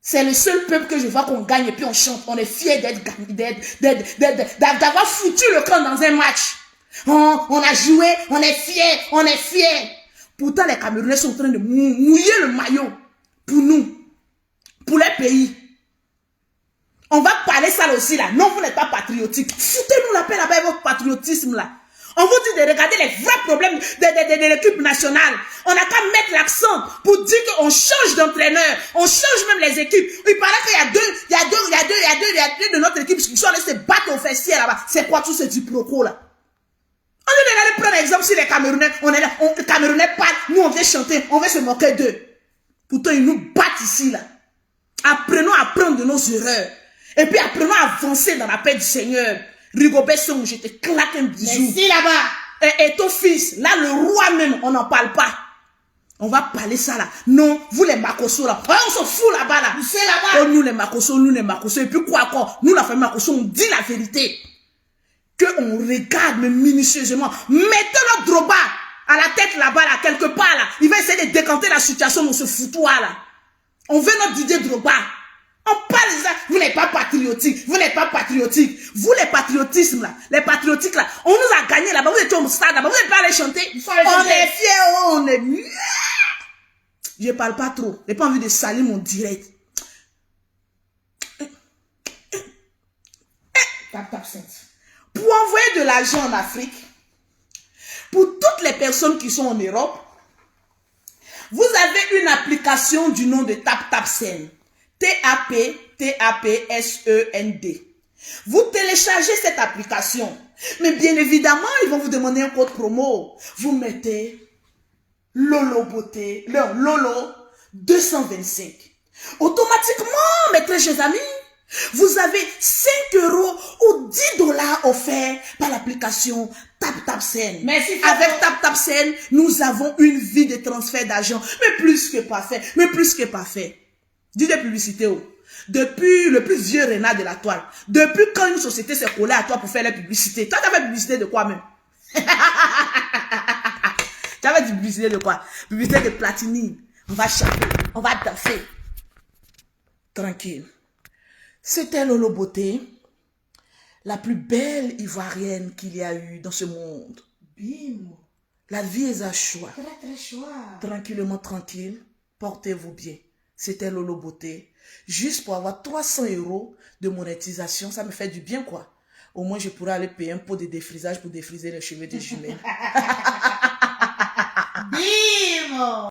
C'est le seul peuple que je vois qu'on gagne et puis on chante. On est fiers d'avoir foutu le camp dans un match. On a joué. On est fiers. On est fiers. Pourtant, les Camerounais sont en train de mouiller le maillot. Pour nous, pour les pays. On va parler ça aussi là. Non, vous n'êtes pas patriotique. Foutez-nous la paix là-bas avec votre patriotisme là. On vous dit de regarder les vrais problèmes de l'équipe nationale. On n'a qu'à mettre l'accent pour dire qu'on change d'entraîneur. On change même les équipes. Il paraît qu'il y a deux de notre équipe qui sont allés se battre au festival là-bas. C'est quoi tout ce diplôme là? On est allé prendre exemple sur les Camerounais. On est là, les Camerounais parlent. Nous on vient chanter. On veut se moquer d'eux. Pourtant, ils nous battent ici, là. Apprenons à apprendre de nos erreurs. Et puis, apprenons à avancer dans la paix du Seigneur. Rigobert Song, je te claque un bisou. Merci là-bas. Et ton fils, là, le roi même, on n'en parle pas. On va parler ça, là. Non, vous les Makosso, là. Oh, on s'en fout là-bas, là. C'est là-bas. Oh, nous les Makosso. Et puis, quoi encore? Nous, la famille Makosso, on dit la vérité. Qu'on regarde, mais minutieusement. Mettez notre Drogba à la tête là-bas, là, quelque part, là. Il va essayer de décanter la situation dans ce foutoir, là. On veut notre Didier Drogba. On parle de ça. Vous n'êtes pas patriotique. Vous n'êtes pas patriotique. Vous, les patriotismes, là. Les patriotiques, là. On nous a gagné là-bas. Vous étiez au stade là-bas. Vous n'êtes pas allé chanter. On est fiers. On est... Je parle pas trop. Je n'ai pas envie de salir mon direct. Pour envoyer de l'argent en Afrique, pour toutes les personnes qui sont en Europe, vous avez une application du nom de TapTapSend. T-A-P-T-A-P-S-E-N-D. Vous téléchargez cette application. Mais bien évidemment, ils vont vous demander un code promo. Vous mettez Lolo Beauté, Lolo 225. Automatiquement, mes très chers amis, vous avez 5 € ou 10 $ offerts par l'application TapTapSend. Merci. Avec TapTapSend, nous avons une vie de transfert d'argent. Mais plus que parfait. Dis des publicités. Depuis le plus vieux renard de la toile. Depuis quand une société s'est collée à toi pour faire la publicité. Toi, tu as fait publicité de quoi même? Tu as fait publicité de quoi? Publicité de Platini. On va chanter. On va danser. Tranquille. C'était Lolo Beauté. La plus belle ivoirienne qu'il y a eu dans ce monde. Bim. La vie est à choix. Très, très choix. Tranquillement, tranquille. Portez-vous bien. C'était Lolo Beauté. Juste pour avoir 300 € de monétisation, ça me fait du bien, quoi. Au moins, je pourrais aller payer un pot de défrisage pour défriser les cheveux des jumelles. Bim.